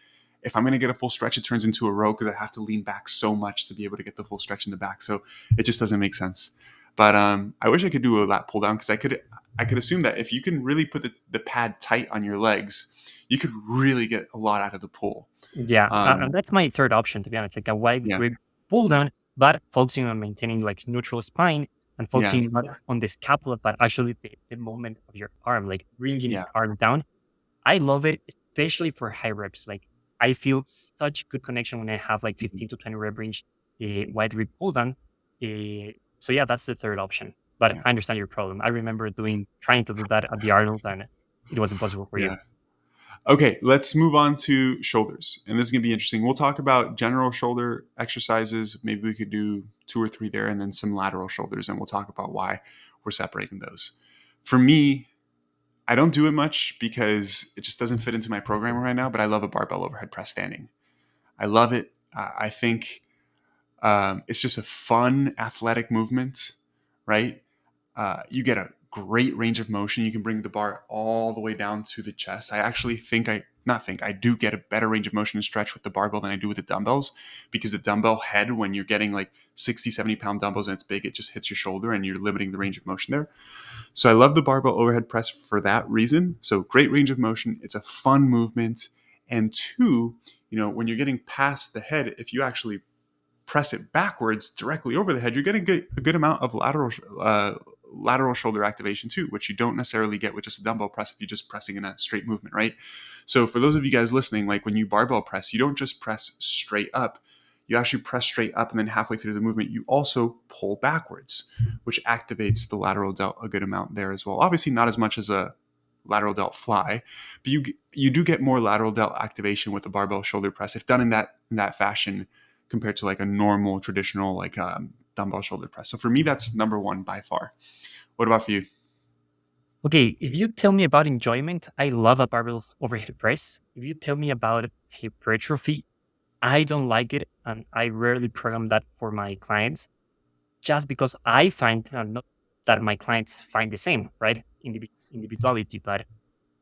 if I'm gonna get a full stretch, it turns into a row because I have to lean back so much to be able to get the full stretch in the back. So it just doesn't make sense. But I wish I could do a lat pull down because I could assume that if you can really put the pad tight on your legs, you could really get a lot out of the pull. Yeah, and Um, that's my third option, to be honest, like a wide yeah, grip pull down, but focusing on maintaining like neutral spine and yeah, focusing not on the scapula, but actually the movement of your arm, like bringing yeah. the arm down. I love it, especially for high reps. Like I feel such good connection when I have like Mhm. 15 to 20 rep range, wide grip pull down. So yeah, that's the third option. But Yeah. I understand your problem. I remember trying to do that at the Arnold, and it was impossible for you. Yeah. Okay, let's move on to shoulders. And this is going to be interesting. We'll talk about general shoulder exercises. Maybe we could do two or three there and then some lateral shoulders. And we'll talk about why we're separating those. For me, I don't do it much because it just doesn't fit into my program right now, but I love a barbell overhead press standing. I love it. I think it's just a fun athletic movement, right? You get a great range of motion. You can bring the bar all the way down to the chest. I actually think I do get a better range of motion and stretch with the barbell than I do with the dumbbells because the dumbbell head, when you're getting like 60, 70-pound dumbbells and it's big, it just hits your shoulder and you're limiting the range of motion there. So I love the barbell overhead press for that reason. So great range of motion. It's a fun movement. And two, when you're getting past the head, if you actually press it backwards directly over the head, you're getting a good amount of lateral shoulder activation too, which you don't necessarily get with just a dumbbell press if you're just pressing in a straight movement, right? So for those of you guys listening, like when you barbell press, you don't just press straight up. You actually press straight up and then halfway through the movement, you also pull backwards, which activates the lateral delt a good amount there as well. Obviously not as much as a lateral delt fly, but you do get more lateral delt activation with the barbell shoulder press if done in that fashion compared to like a normal traditional like dumbbell shoulder press. So for me, that's number one by far. What about for you? Okay, if you tell me about enjoyment, I love a barbell overhead press. If you tell me about hypertrophy, I don't like it, and I rarely program that for my clients, just because I find not that my clients find the same, right? Individuality, but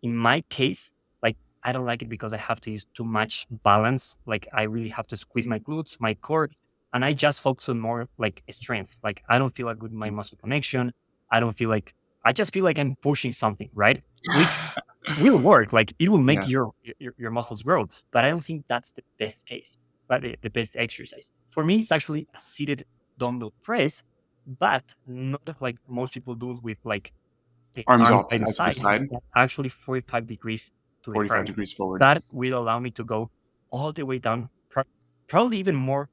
in my case, like I don't like it because I have to use too much balance. Like I really have to squeeze my glutes, my core, and I just focus on more like strength. Like I don't feel like with my muscle connection. I don't feel like I just feel like I'm pushing something, right? Which will work. Like it will make Yeah. your muscles grow. But I don't think that's the best case, but the best exercise. For me, it's actually a seated dumbbell press, but not like most people do with like the Arms arms all by the out to the side, side, but actually 45 degrees to the 45 front. degrees forward. That will allow me to go all the way down, probably even more,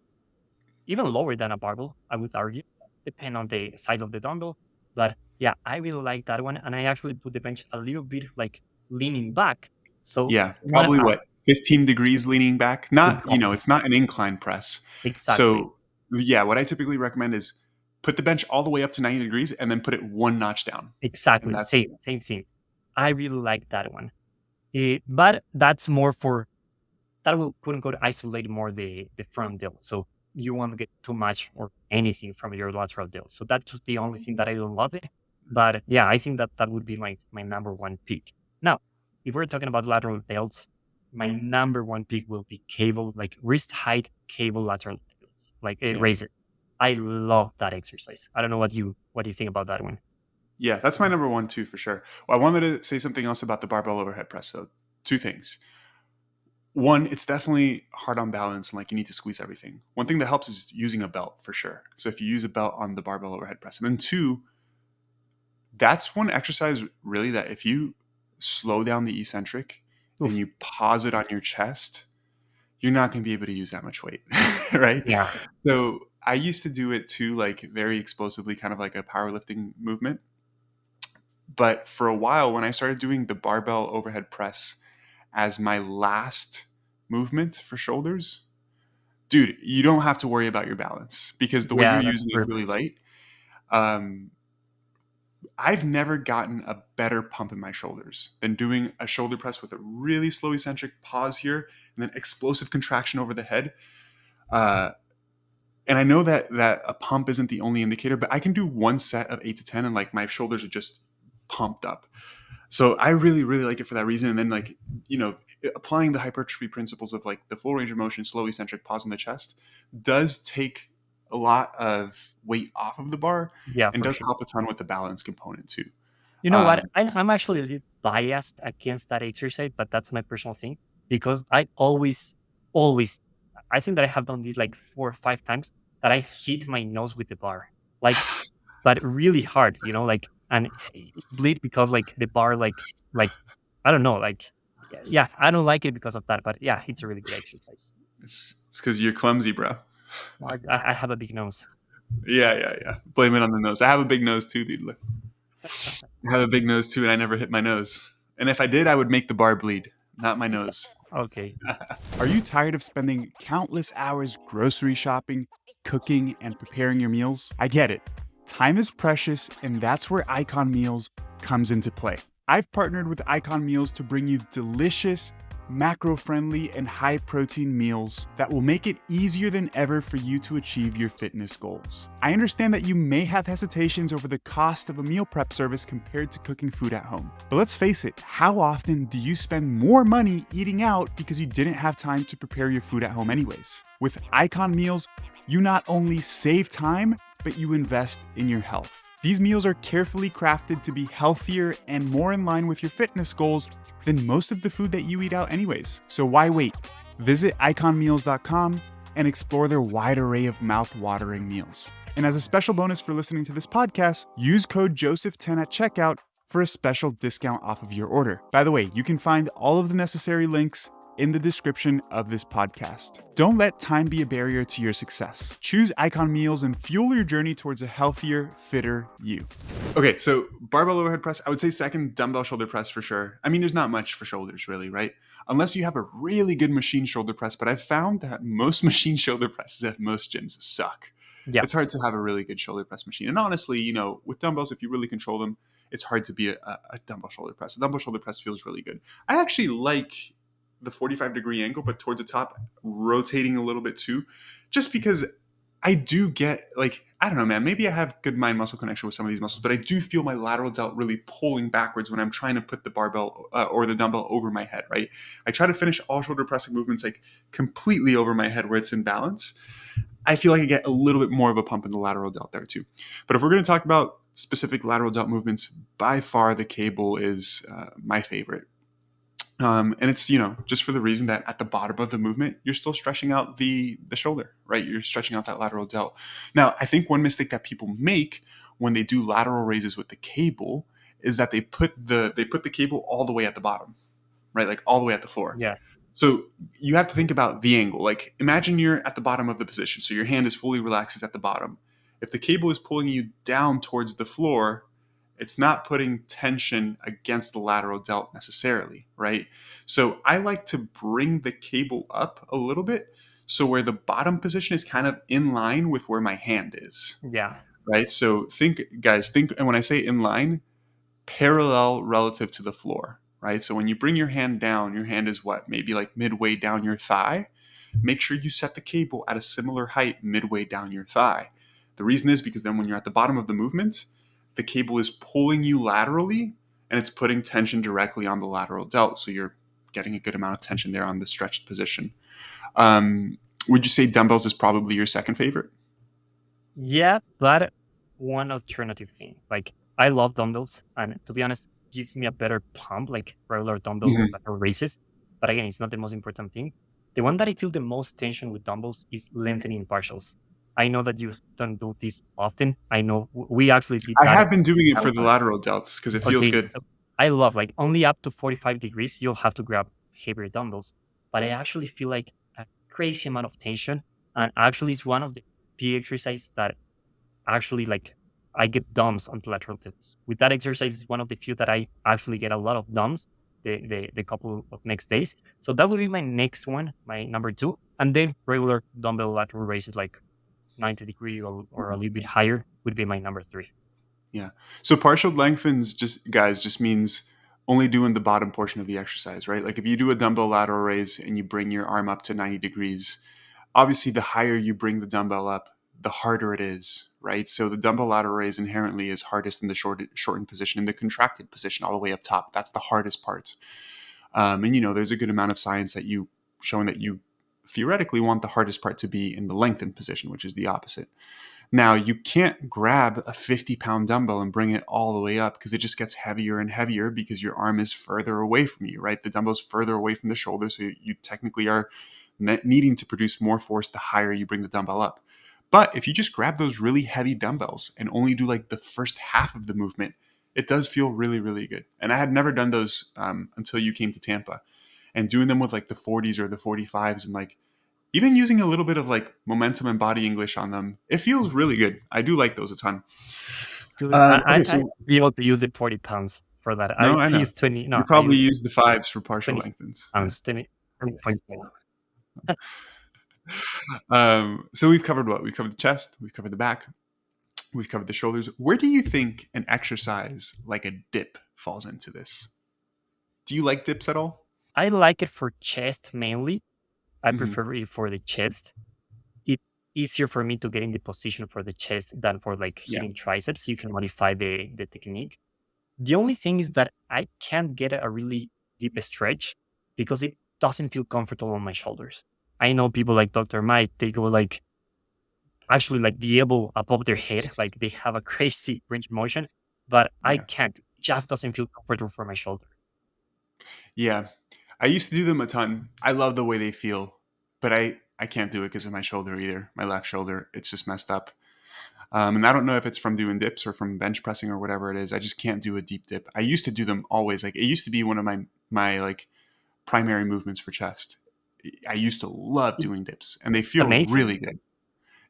even lower than a barbell, I would argue, depending on the size of the dumbbell. But yeah, I really like that one. And I actually put the bench a little bit like leaning back. So Yeah, not probably what, 15 degrees leaning back? Not, exactly, it's not an incline press. exactly, So, yeah, what I typically recommend is put the bench all the way up to 90 degrees and then put it one notch down. And exactly. that's, Same thing. I really like that one. But that's more for that will quote unquote isolate more the front delt. So you won't get too much or anything from your lateral delt. So that's just the only thing that I don't love it. But yeah, I think that that would be my number one pick. Now, if we're talking about lateral delts, my number one pick will be cable, like wrist height cable lateral delts, like it yeah. raises. I love that exercise. I don't know what you think about that one. Yeah, that's my number one too, for sure. Well, I wanted to say something else about the barbell overhead press, though. Two things. One, it's definitely hard on balance and like you need to squeeze everything. One thing that helps is using a belt for sure. So if you use a belt on the barbell overhead press, and then two, that's one exercise really that if you slow down the eccentric and Oof. you pause it on your chest, you're not going to be able to use that much weight, right? Yeah. So I used to do it too, like very explosively, kind of like a powerlifting movement. But for a while, when I started doing the barbell overhead press as my last movement for shoulders, dude, you don't have to worry about your balance because the weight you're Yeah, that's using is true. really light. Um, I've never gotten a better pump in my shoulders than doing a shoulder press with a really slow eccentric pause here and then explosive contraction over the head. Uh, and I know that a pump isn't the only indicator, but I can do one set of 8 to 10 and like my shoulders are just pumped up. So I really, really like it for that reason. And then like, applying the hypertrophy principles of like the full range of motion, slow eccentric pause in the chest does take a lot of weight off of the bar Yeah, and for does sure. help a ton with the balance component too. You know what? Um, I'm actually a little biased against that exercise, but that's my personal thing because I always, I think that I have done this like 4 or 5 times that I hit my nose with the bar, like, but really hard, like, and it bleed because like the bar, like, I don't know, like, yeah, I don't like it because of that, but yeah, it's a really good exercise. it's because you're clumsy, bro. I have a big nose. Yeah, yeah, yeah. Blame it on the nose. I have a big nose too, dude. Look, I have a big nose too, and I never hit my nose. And if I did, I would make the bar bleed, not my nose. Okay. Are you tired of spending countless hours grocery shopping, cooking, and preparing your meals? I get it. Time is precious, and that's where Icon Meals comes into play. I've partnered with Icon Meals to bring you delicious, macro friendly, and high protein meals that will make it easier than ever for you to achieve your fitness goals. I understand that you may have hesitations over the cost of a meal prep service compared to cooking food at home. But let's face it, how often do you spend more money eating out because you didn't have time to prepare your food at home anyways? With Icon Meals, you not only save time, but you invest in your health. These meals are carefully crafted to be healthier and more in line with your fitness goals than most of the food that you eat out anyways. So why wait? Visit iconmeals.com and explore their wide array of mouth-watering meals. And as a special bonus for listening to this podcast, use code Joseph10 at checkout for a special discount off of your order. By the way, you can find all of the necessary links in the description of this podcast. Don't let time be a barrier to your success. Choose Icon Meals and fuel your journey towards a healthier, fitter you. Okay, so barbell overhead press, I would say second, dumbbell shoulder press for sure. I mean, there's not much for shoulders really, right? Unless you have a really good machine shoulder press, but I've found that most machine shoulder presses at most gyms suck. Yeah. It's hard to have a really good shoulder press machine. And honestly, with dumbbells, if you really control them, it's hard to be a dumbbell shoulder press. A dumbbell shoulder press feels really good. I actually like the 45-degree angle, but towards the top, rotating a little bit too, just because I do get like, I don't know, man. Maybe I have good mind muscle connection with some of these muscles, but I do feel my lateral delt really pulling backwards when I'm trying to put the barbell or the dumbbell over my head. Right. I try to finish all shoulder pressing movements like completely over my head where it's in balance. I feel like I get a little bit more of a pump in the lateral delt there too. But if we're going to talk about specific lateral delt movements, by far the cable is my favorite. And it's, just for the reason that at the bottom of the movement, you're still stretching out the shoulder, right? You're stretching out that lateral delt. Now, I think one mistake that people make when they do lateral raises with the cable is that they put the cable all the way at the bottom, right? Like all the way at the floor. Yeah, So you have to think about the angle. Like imagine you're at the bottom of the position. So your hand is fully relaxed, is at the bottom. If the cable is pulling you down towards the floor, it's not putting tension against the lateral delt necessarily, right? So I like to bring the cable up a little bit so where the bottom position is kind of in line with where my hand is, yeah, right? So think, guys, and when I say in line, parallel relative to the floor, right? So when you bring your hand down, your hand is what? Maybe like midway down your thigh. Make sure you set the cable at a similar height midway down your thigh. The reason is because then when you're at the bottom of the movement, the cable is pulling you laterally and it's putting tension directly on the lateral delt. So you're getting a good amount of tension there on the stretched position. Um, would you say dumbbells is probably your second favorite? yeah. But one alternative thing, like I love dumbbells, and to be honest, gives me a better pump, like regular dumbbell Mhm. lateral raises. But again, it's not the most important thing. The one that I feel the most tension with dumbbells is lengthening partials. I know that you don't do this often. I know we actually did I that. have been doing it for the lateral delts because it feels Okay, good. so I love like only up to 45 degrees, you'll have to grab heavier dumbbells. But I actually feel like a crazy amount of tension. And actually, it's one of the few exercises that actually like I get DOMs on the lateral delts. With that exercise, is one of the few that I actually get a lot of DOMs the couple of next days. So that would be my next one, my number two. And then regular dumbbell lateral raises like 90 degree or a little bit higher would be my number three. Yeah. So partial lengthens just guys just means only doing the bottom portion of the exercise, right? Like if you do a dumbbell lateral raise and you bring your arm up to 90 degrees, obviously the higher you bring the dumbbell up, the harder it is, right? So the dumbbell lateral raise inherently is hardest in the shortened position, in the contracted position, all the way up top. That's the hardest part. And there's a good amount of science that you showing that you theoretically want the hardest part to be in the lengthened position, which is the opposite. Now, you can't grab a 50-pound dumbbell and bring it all the way up because it just gets heavier and heavier because your arm is further away from you, right? The dumbbell's further away from the shoulder, so you technically are needing to produce more force the higher you bring the dumbbell up. But if you just grab those really heavy dumbbells and only do like the first half of the movement, it does feel really, really good. And I had never done those until you came to Tampa. And doing them with like the 40s or the 45s and like even using a little bit of like momentum and body English on them, it feels really good. I do like those a ton. Dude, Okay, I so be able to use the 40 pounds for that. no, I I know use 20, you no, I probably use use the fives for partial 20 lengthens. Yeah. pounds, 20.4. So we've covered what? We've covered the chest. We've covered the back. We've covered the shoulders. Where do you think an exercise like a dip falls into this? Do you like dips at all? I like it for chest mainly. I Hmm. prefer it for the chest. It's easier for me to get in the position for the chest than for like Yeah. hitting triceps. You can modify the technique. The only thing is that I can't get a really deep stretch because it doesn't feel comfortable on my shoulders. I know people like Dr. Mike, they go like actually like the elbow above their head, like they have a crazy range of motion, but I Yeah. can't. It just doesn't feel comfortable for my shoulder. Yeah. I used to do them a ton. I love the way they feel, but I can't do it because of my shoulder either. My left shoulder, it's just messed up. And I don't know if it's from doing dips or from bench pressing or whatever it is. I just can't do a deep dip. I used to do them always. Like it used to be one of my like primary movements for chest. I used to love It's doing dips, and they feel amazing. really good.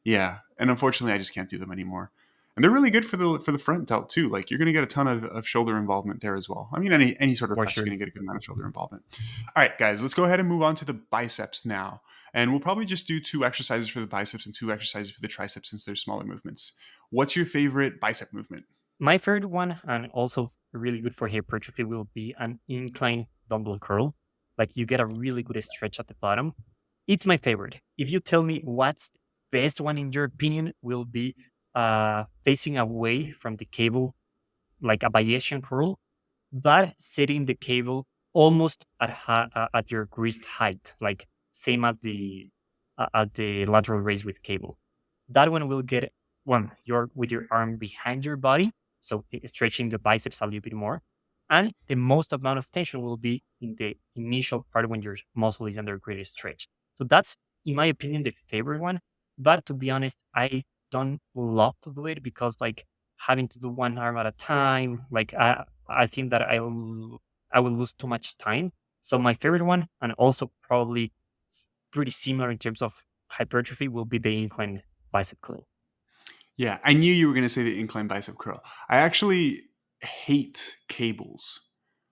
Yeah, and unfortunately, I just can't do them anymore. And they're really good for the front delt too. Like you're going to get a ton of shoulder involvement there as well. I mean, any sort of For press, you're sure. going to get a good amount of shoulder involvement. All right, guys, let's go ahead and move on to the biceps now. And we'll probably just do two exercises for the biceps and two exercises for the triceps since they're smaller movements. What's your favorite bicep movement? My third one, and also really good for hypertrophy, will be an incline dumbbell curl. Like you get a really good stretch at the bottom. It's my favorite. If you tell me what's best one in your opinion will be facing away from the cable, like a Bayesian curl, but setting the cable almost at your wrist height, like same at the lateral raise with cable. That one will get one your with your arm behind your body, so stretching the biceps a little bit more, and the most amount of tension will be in the initial part when your muscle is under greater stretch. So that's, in my opinion, the favorite one. But to be honest, I don't love to do it because like having to do one arm at a time, like I think that I will lose too much time. So my favorite one, and also probably pretty similar in terms of hypertrophy, will be the incline bicep curl. Yeah, I knew you were going to say the incline bicep curl. I actually hate cables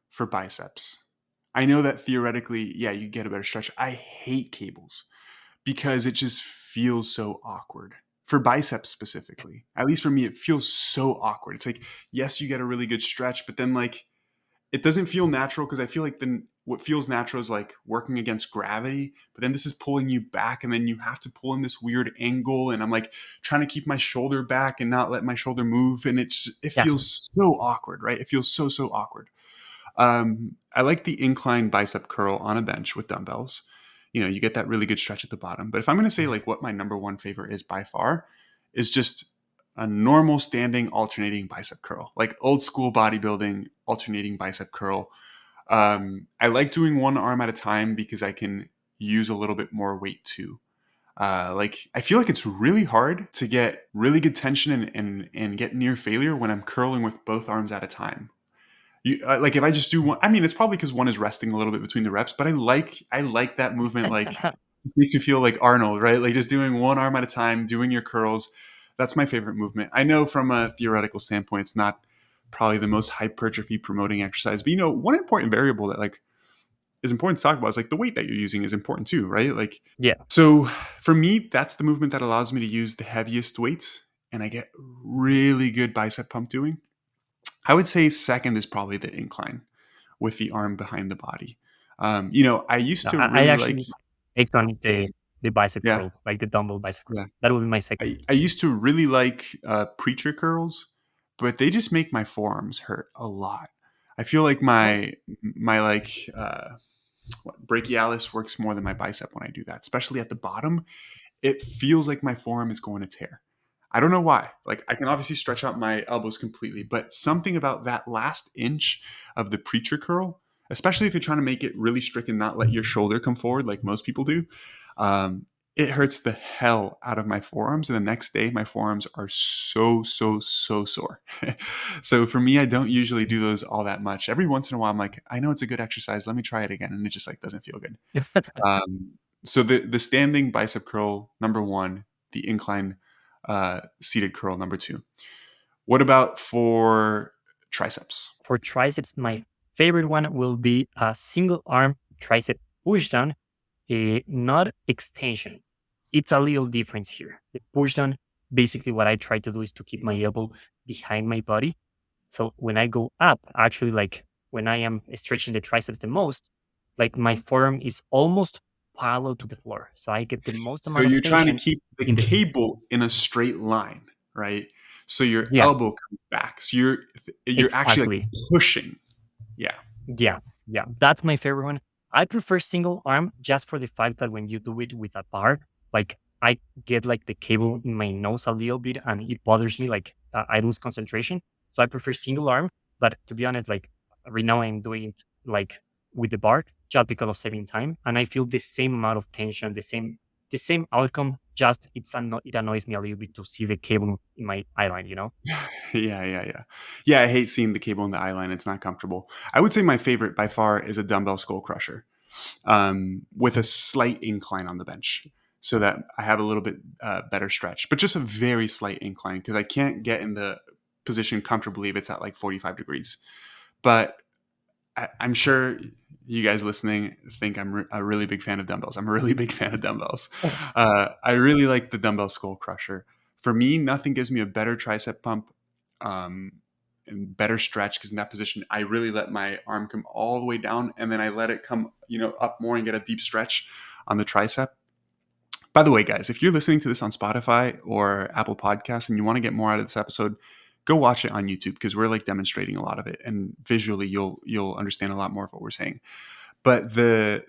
for biceps. I know that theoretically, yeah, you get a better stretch. I hate cables because it just feels so awkward for biceps specifically. At least for me, it feels so awkward. It's like, yes, you get a really good stretch, but then like it doesn't feel natural because I feel like then what feels natural is like working against gravity, but then this is pulling you back, and then you have to pull in this weird angle, and I'm like trying to keep my shoulder back and not let my shoulder move, and it Yeah. feels so awkward, right? It feels so awkward. I like the incline bicep curl on a bench with dumbbells. You know, you get that really good stretch at the bottom. But if I'm going to say like what my number one favorite is by far, is just a normal standing alternating bicep curl, like old school bodybuilding alternating bicep curl. I like doing one arm at a time because I can use a little bit more weight too. Like I feel like it's really hard to get really good tension and get near failure when I'm curling with both arms at a time. Like if I just do one, I mean, it's probably because one is resting a little bit between the reps, but I like that movement. Like it makes you feel like Arnold, right? Like just doing one arm at a time, doing your curls. That's my favorite movement. I know from a theoretical standpoint, it's not probably the most hypertrophy promoting exercise, but one important variable that like is important to talk about is like the weight that you're using is important too, right? Like Yeah. so for me, that's the movement that allows me to use the heaviest weights, and I get really good bicep pump doing. I would say second is probably the incline with the arm behind the body. I used No, to I really like, actually take on the bicep yeah, curl, like the dumbbell bicep curl. yeah. That would be my second. I used to really like preacher curls, but they just make my forearms hurt a lot. I feel like Oh, my like brachialis works more than my bicep when I do that, especially at the bottom. It feels like my forearm is going to tear. I don't know why. Like I can obviously stretch out my elbows completely, but something about that last inch of the preacher curl, especially if you're trying to make it really strict and not let your shoulder come forward like most people do, um, it hurts the hell out of my forearms. And the next day, my forearms are so sore. So for me, I don't usually do those all that much. Every once in a while, I'm like, I know it's a good exercise. Let me try it again, and it just like doesn't feel good. Um, so the standing bicep curl number one, the incline seated curl number two. What about for triceps? for triceps, my favorite one will be a single arm tricep push down, not extension. It's a little difference here. The push down, basically, what I try to do is to keep my elbow behind my body. So when I go up, actually, like when I am stretching the triceps the most, like my forearm is almost parallel to the floor. So I get the most So amount of you're trying to tension keep the in the, cable in a straight line, right? So your yeah, elbow comes back. So you're actually exactly. like pushing. Yeah. Yeah, yeah, that's my favorite one. I prefer single arm just for the fact that when you do it with a bar, like I get like the cable in my nose a little bit and it bothers me, like I lose concentration. So I prefer single arm. But to be honest, like right now I'm doing it like with the bar just because of saving time, and I feel the same amount of tension, the same outcome. Just it annoys me a little bit to see the cable in my eyeline. Yeah, I hate seeing the cable in the eye line. It's not comfortable. I would say my favorite by far is a dumbbell skull crusher, with a slight incline on the bench so that I have a little bit better stretch, but just a very slight incline because I can't get in the position comfortably if it's at like 45 degrees. But I'm sure you guys listening think I'm a really big fan of dumbbells. I'm a really big fan of dumbbells. I really like the dumbbell skull crusher. For me, nothing gives me a better tricep pump, um, and better stretch because in that position, I really let my arm come all the way down and then I let it come, up more and get a deep stretch on the tricep. By the way, guys, if you're listening to this on Spotify or Apple Podcasts and you want to get more out of this episode, go watch it on YouTube because we're like demonstrating a lot of it, and visually you'll understand a lot more of what we're saying. But the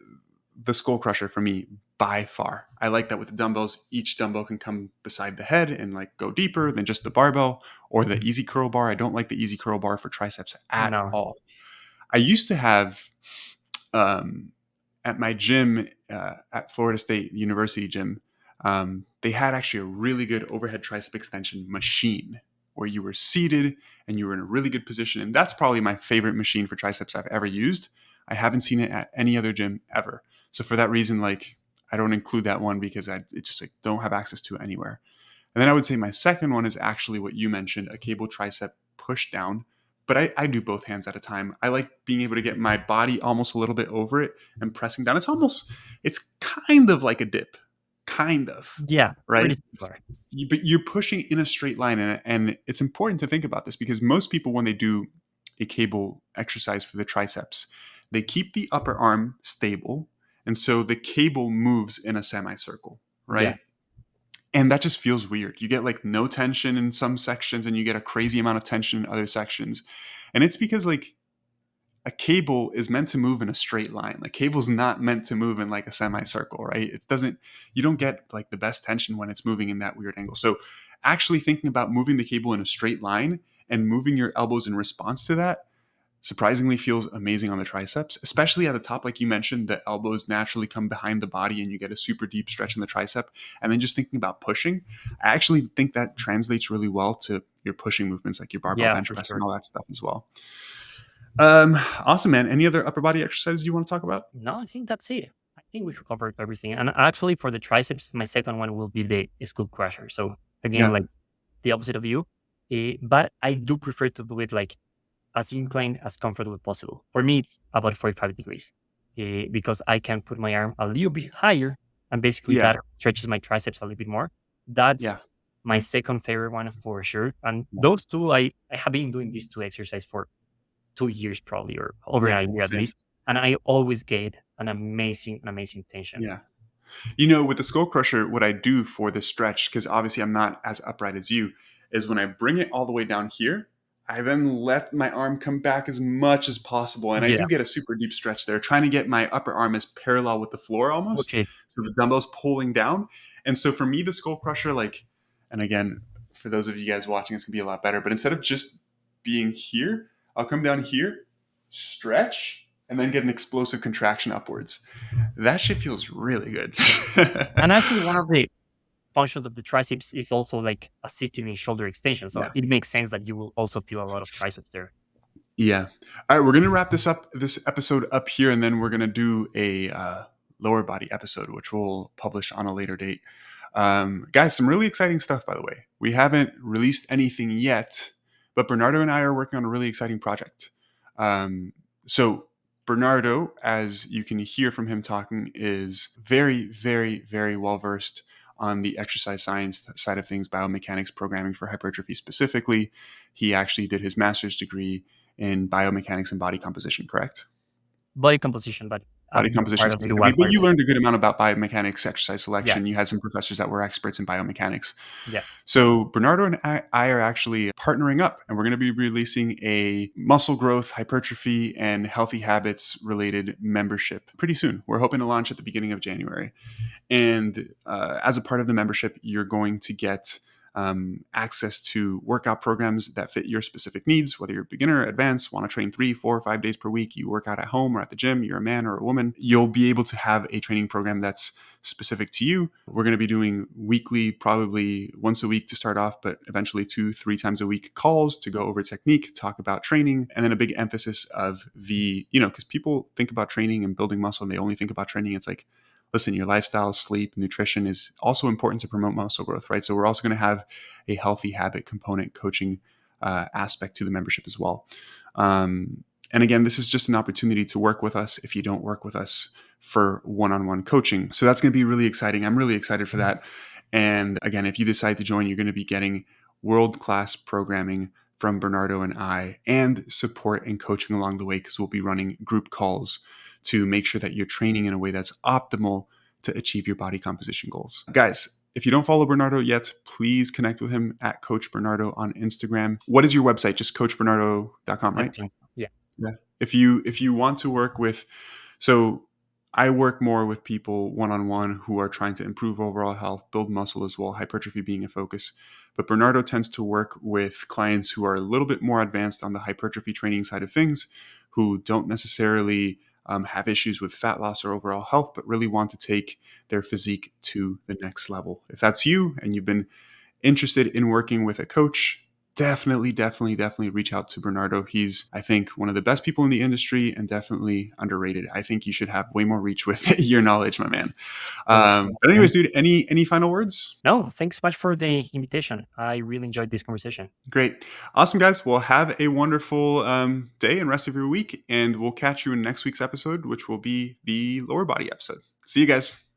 skull crusher for me, by far, I like that with the dumbbells, each dumbbell can come beside the head and like go deeper than just the barbell or the easy curl bar. I don't like the easy curl bar for triceps at No. all. I used to have um, at my gym at Florida State University gym, they had actually a really good overhead tricep extension machine where you were seated and you were in a really good position. And that's probably my favorite machine for triceps I've ever used. I haven't seen it at any other gym ever. So for that reason, like I don't include that one because it just like don't have access to it anywhere. And then I would say my second one is actually what you mentioned, a cable tricep push down. But I do both hands at a time. I like being able to get my body almost a little bit over it and pressing down. It's kind of like a dip, kind of, Yeah, right? pretty similar. But you're pushing in a straight line. And it's important to think about this because most people, when they do a cable exercise for the triceps, they keep the upper arm stable. And so the cable moves in a semicircle, Yeah, right? And that just feels weird. You get like no tension in some sections and you get a crazy amount of tension in other sections. And it's because like a cable is meant to move in a straight line. Like cable's not meant to move in like a semicircle, right? It doesn't, you don't get like the best tension when it's moving in that weird angle. So actually thinking about moving the cable in a straight line and moving your elbows in response to that surprisingly feels amazing on the triceps, especially at the top. Like you mentioned, the elbows naturally come behind the body and you get a super deep stretch in the tricep. And then just thinking about pushing, I actually think that translates really well to your pushing movements, like your barbell yeah, bench for press and sure. all that stuff as well. Awesome, man. Any other upper body exercises you want to talk about? No, I think that's it. I think we should cover everything. And actually, for the triceps, my second one will be the skull crusher. So again, Yeah. like the opposite of you, but I do prefer to do it like as inclined as comfortable possible. For me, it's about 45 degrees because I can put my arm a little bit higher, and basically Yeah. that stretches my triceps a little bit more. That's Yeah. my second favorite one for sure. And Yeah. those two, I have been doing these two exercises for 2 years probably, or over Yeah. a year at Same. least. And I always get an amazing tension. Yeah. With the skull crusher, what I do for this stretch, because obviously I'm not as upright as you, is when I bring it all the way down here, I then let my arm come back as much as possible. And I Yeah. do get a super deep stretch there, trying to get my upper arm as parallel with the floor almost. Okay. So the dumbbell's pulling down. And so for me, the skull crusher, like, and again, for those of you guys watching, it's gonna be a lot better. But instead of just being here, I'll come down here, stretch, and then get an explosive contraction upwards. That shit feels really good. And actually, one of the functions of the triceps is also like assisting in shoulder extension. So Yeah. it makes sense that you will also feel a lot of triceps there. Yeah. All right, we're gonna wrap this episode up here, and then we're gonna do a lower body episode, which we'll publish on a later date. Guys, some really exciting stuff, by the way. We haven't released anything yet, but Bernardo and I are working on a really exciting project. So Bernardo, as you can hear from him talking, is very, very, very well versed on the exercise science side of things, biomechanics, programming for hypertrophy specifically. He actually did his master's degree in biomechanics and body composition, correct? Body composition, but a Body big composition part of it specifically. was But you biomechanics. learned a good amount about biomechanics, exercise Yeah. selection. You had some professors that were experts in biomechanics. Yeah. So Bernardo and I are actually partnering up, and we're going to be releasing a muscle growth, hypertrophy, and healthy habits related membership pretty soon. We're hoping to launch at the beginning of January. And as a part of the membership, you're going to get access to workout programs that fit your specific needs, whether you're a beginner, advanced, want to train 3, 4, 5 days per week, you work out at home or at the gym, you're a man or a woman, you'll be able to have a training program that's specific to you. We're going to be doing weekly, probably once a week to start off, but eventually 2, 3 times a week calls to go over technique, talk about training, and then a big emphasis of because people think about training and building muscle and they only think about training. It's like, listen, your lifestyle, sleep, nutrition is also important to promote muscle growth, right? So we're also going to have a healthy habit component coaching aspect to the membership as well. And again, this is just an opportunity to work with us if you don't work with us for one-on-one coaching. So that's going to be really exciting. I'm really excited for that. And again, if you decide to join, you're going to be getting world-class programming from Bernardo and I, and support and coaching along the way, because we'll be running group calls to make sure that you're training in a way that's optimal to achieve your body composition goals. Guys, if you don't follow Bernardo yet, please connect with him at Coach Bernardo on Instagram. What is your website? Just coachbernardo.com, right? Yeah. Yeah. If you want to work with, so I work more with people one-on-one who are trying to improve overall health, build muscle as well, hypertrophy being a focus. But Bernardo tends to work with clients who are a little bit more advanced on the hypertrophy training side of things, who don't necessarily have issues with fat loss or overall health, but really want to take their physique to the next level. If that's you and you've been interested in working with a coach, definitely reach out to Bernardo. He's, I think, one of the best people in the industry and definitely underrated. I think you should have way more reach with your knowledge, my man. Thanks. But anyways, dude, any final words? No, thanks so much for the invitation. I really enjoyed this conversation. Great. Awesome, guys. Well, have a wonderful day and rest of your week. And we'll catch you in next week's episode, which will be the lower body episode. See you guys.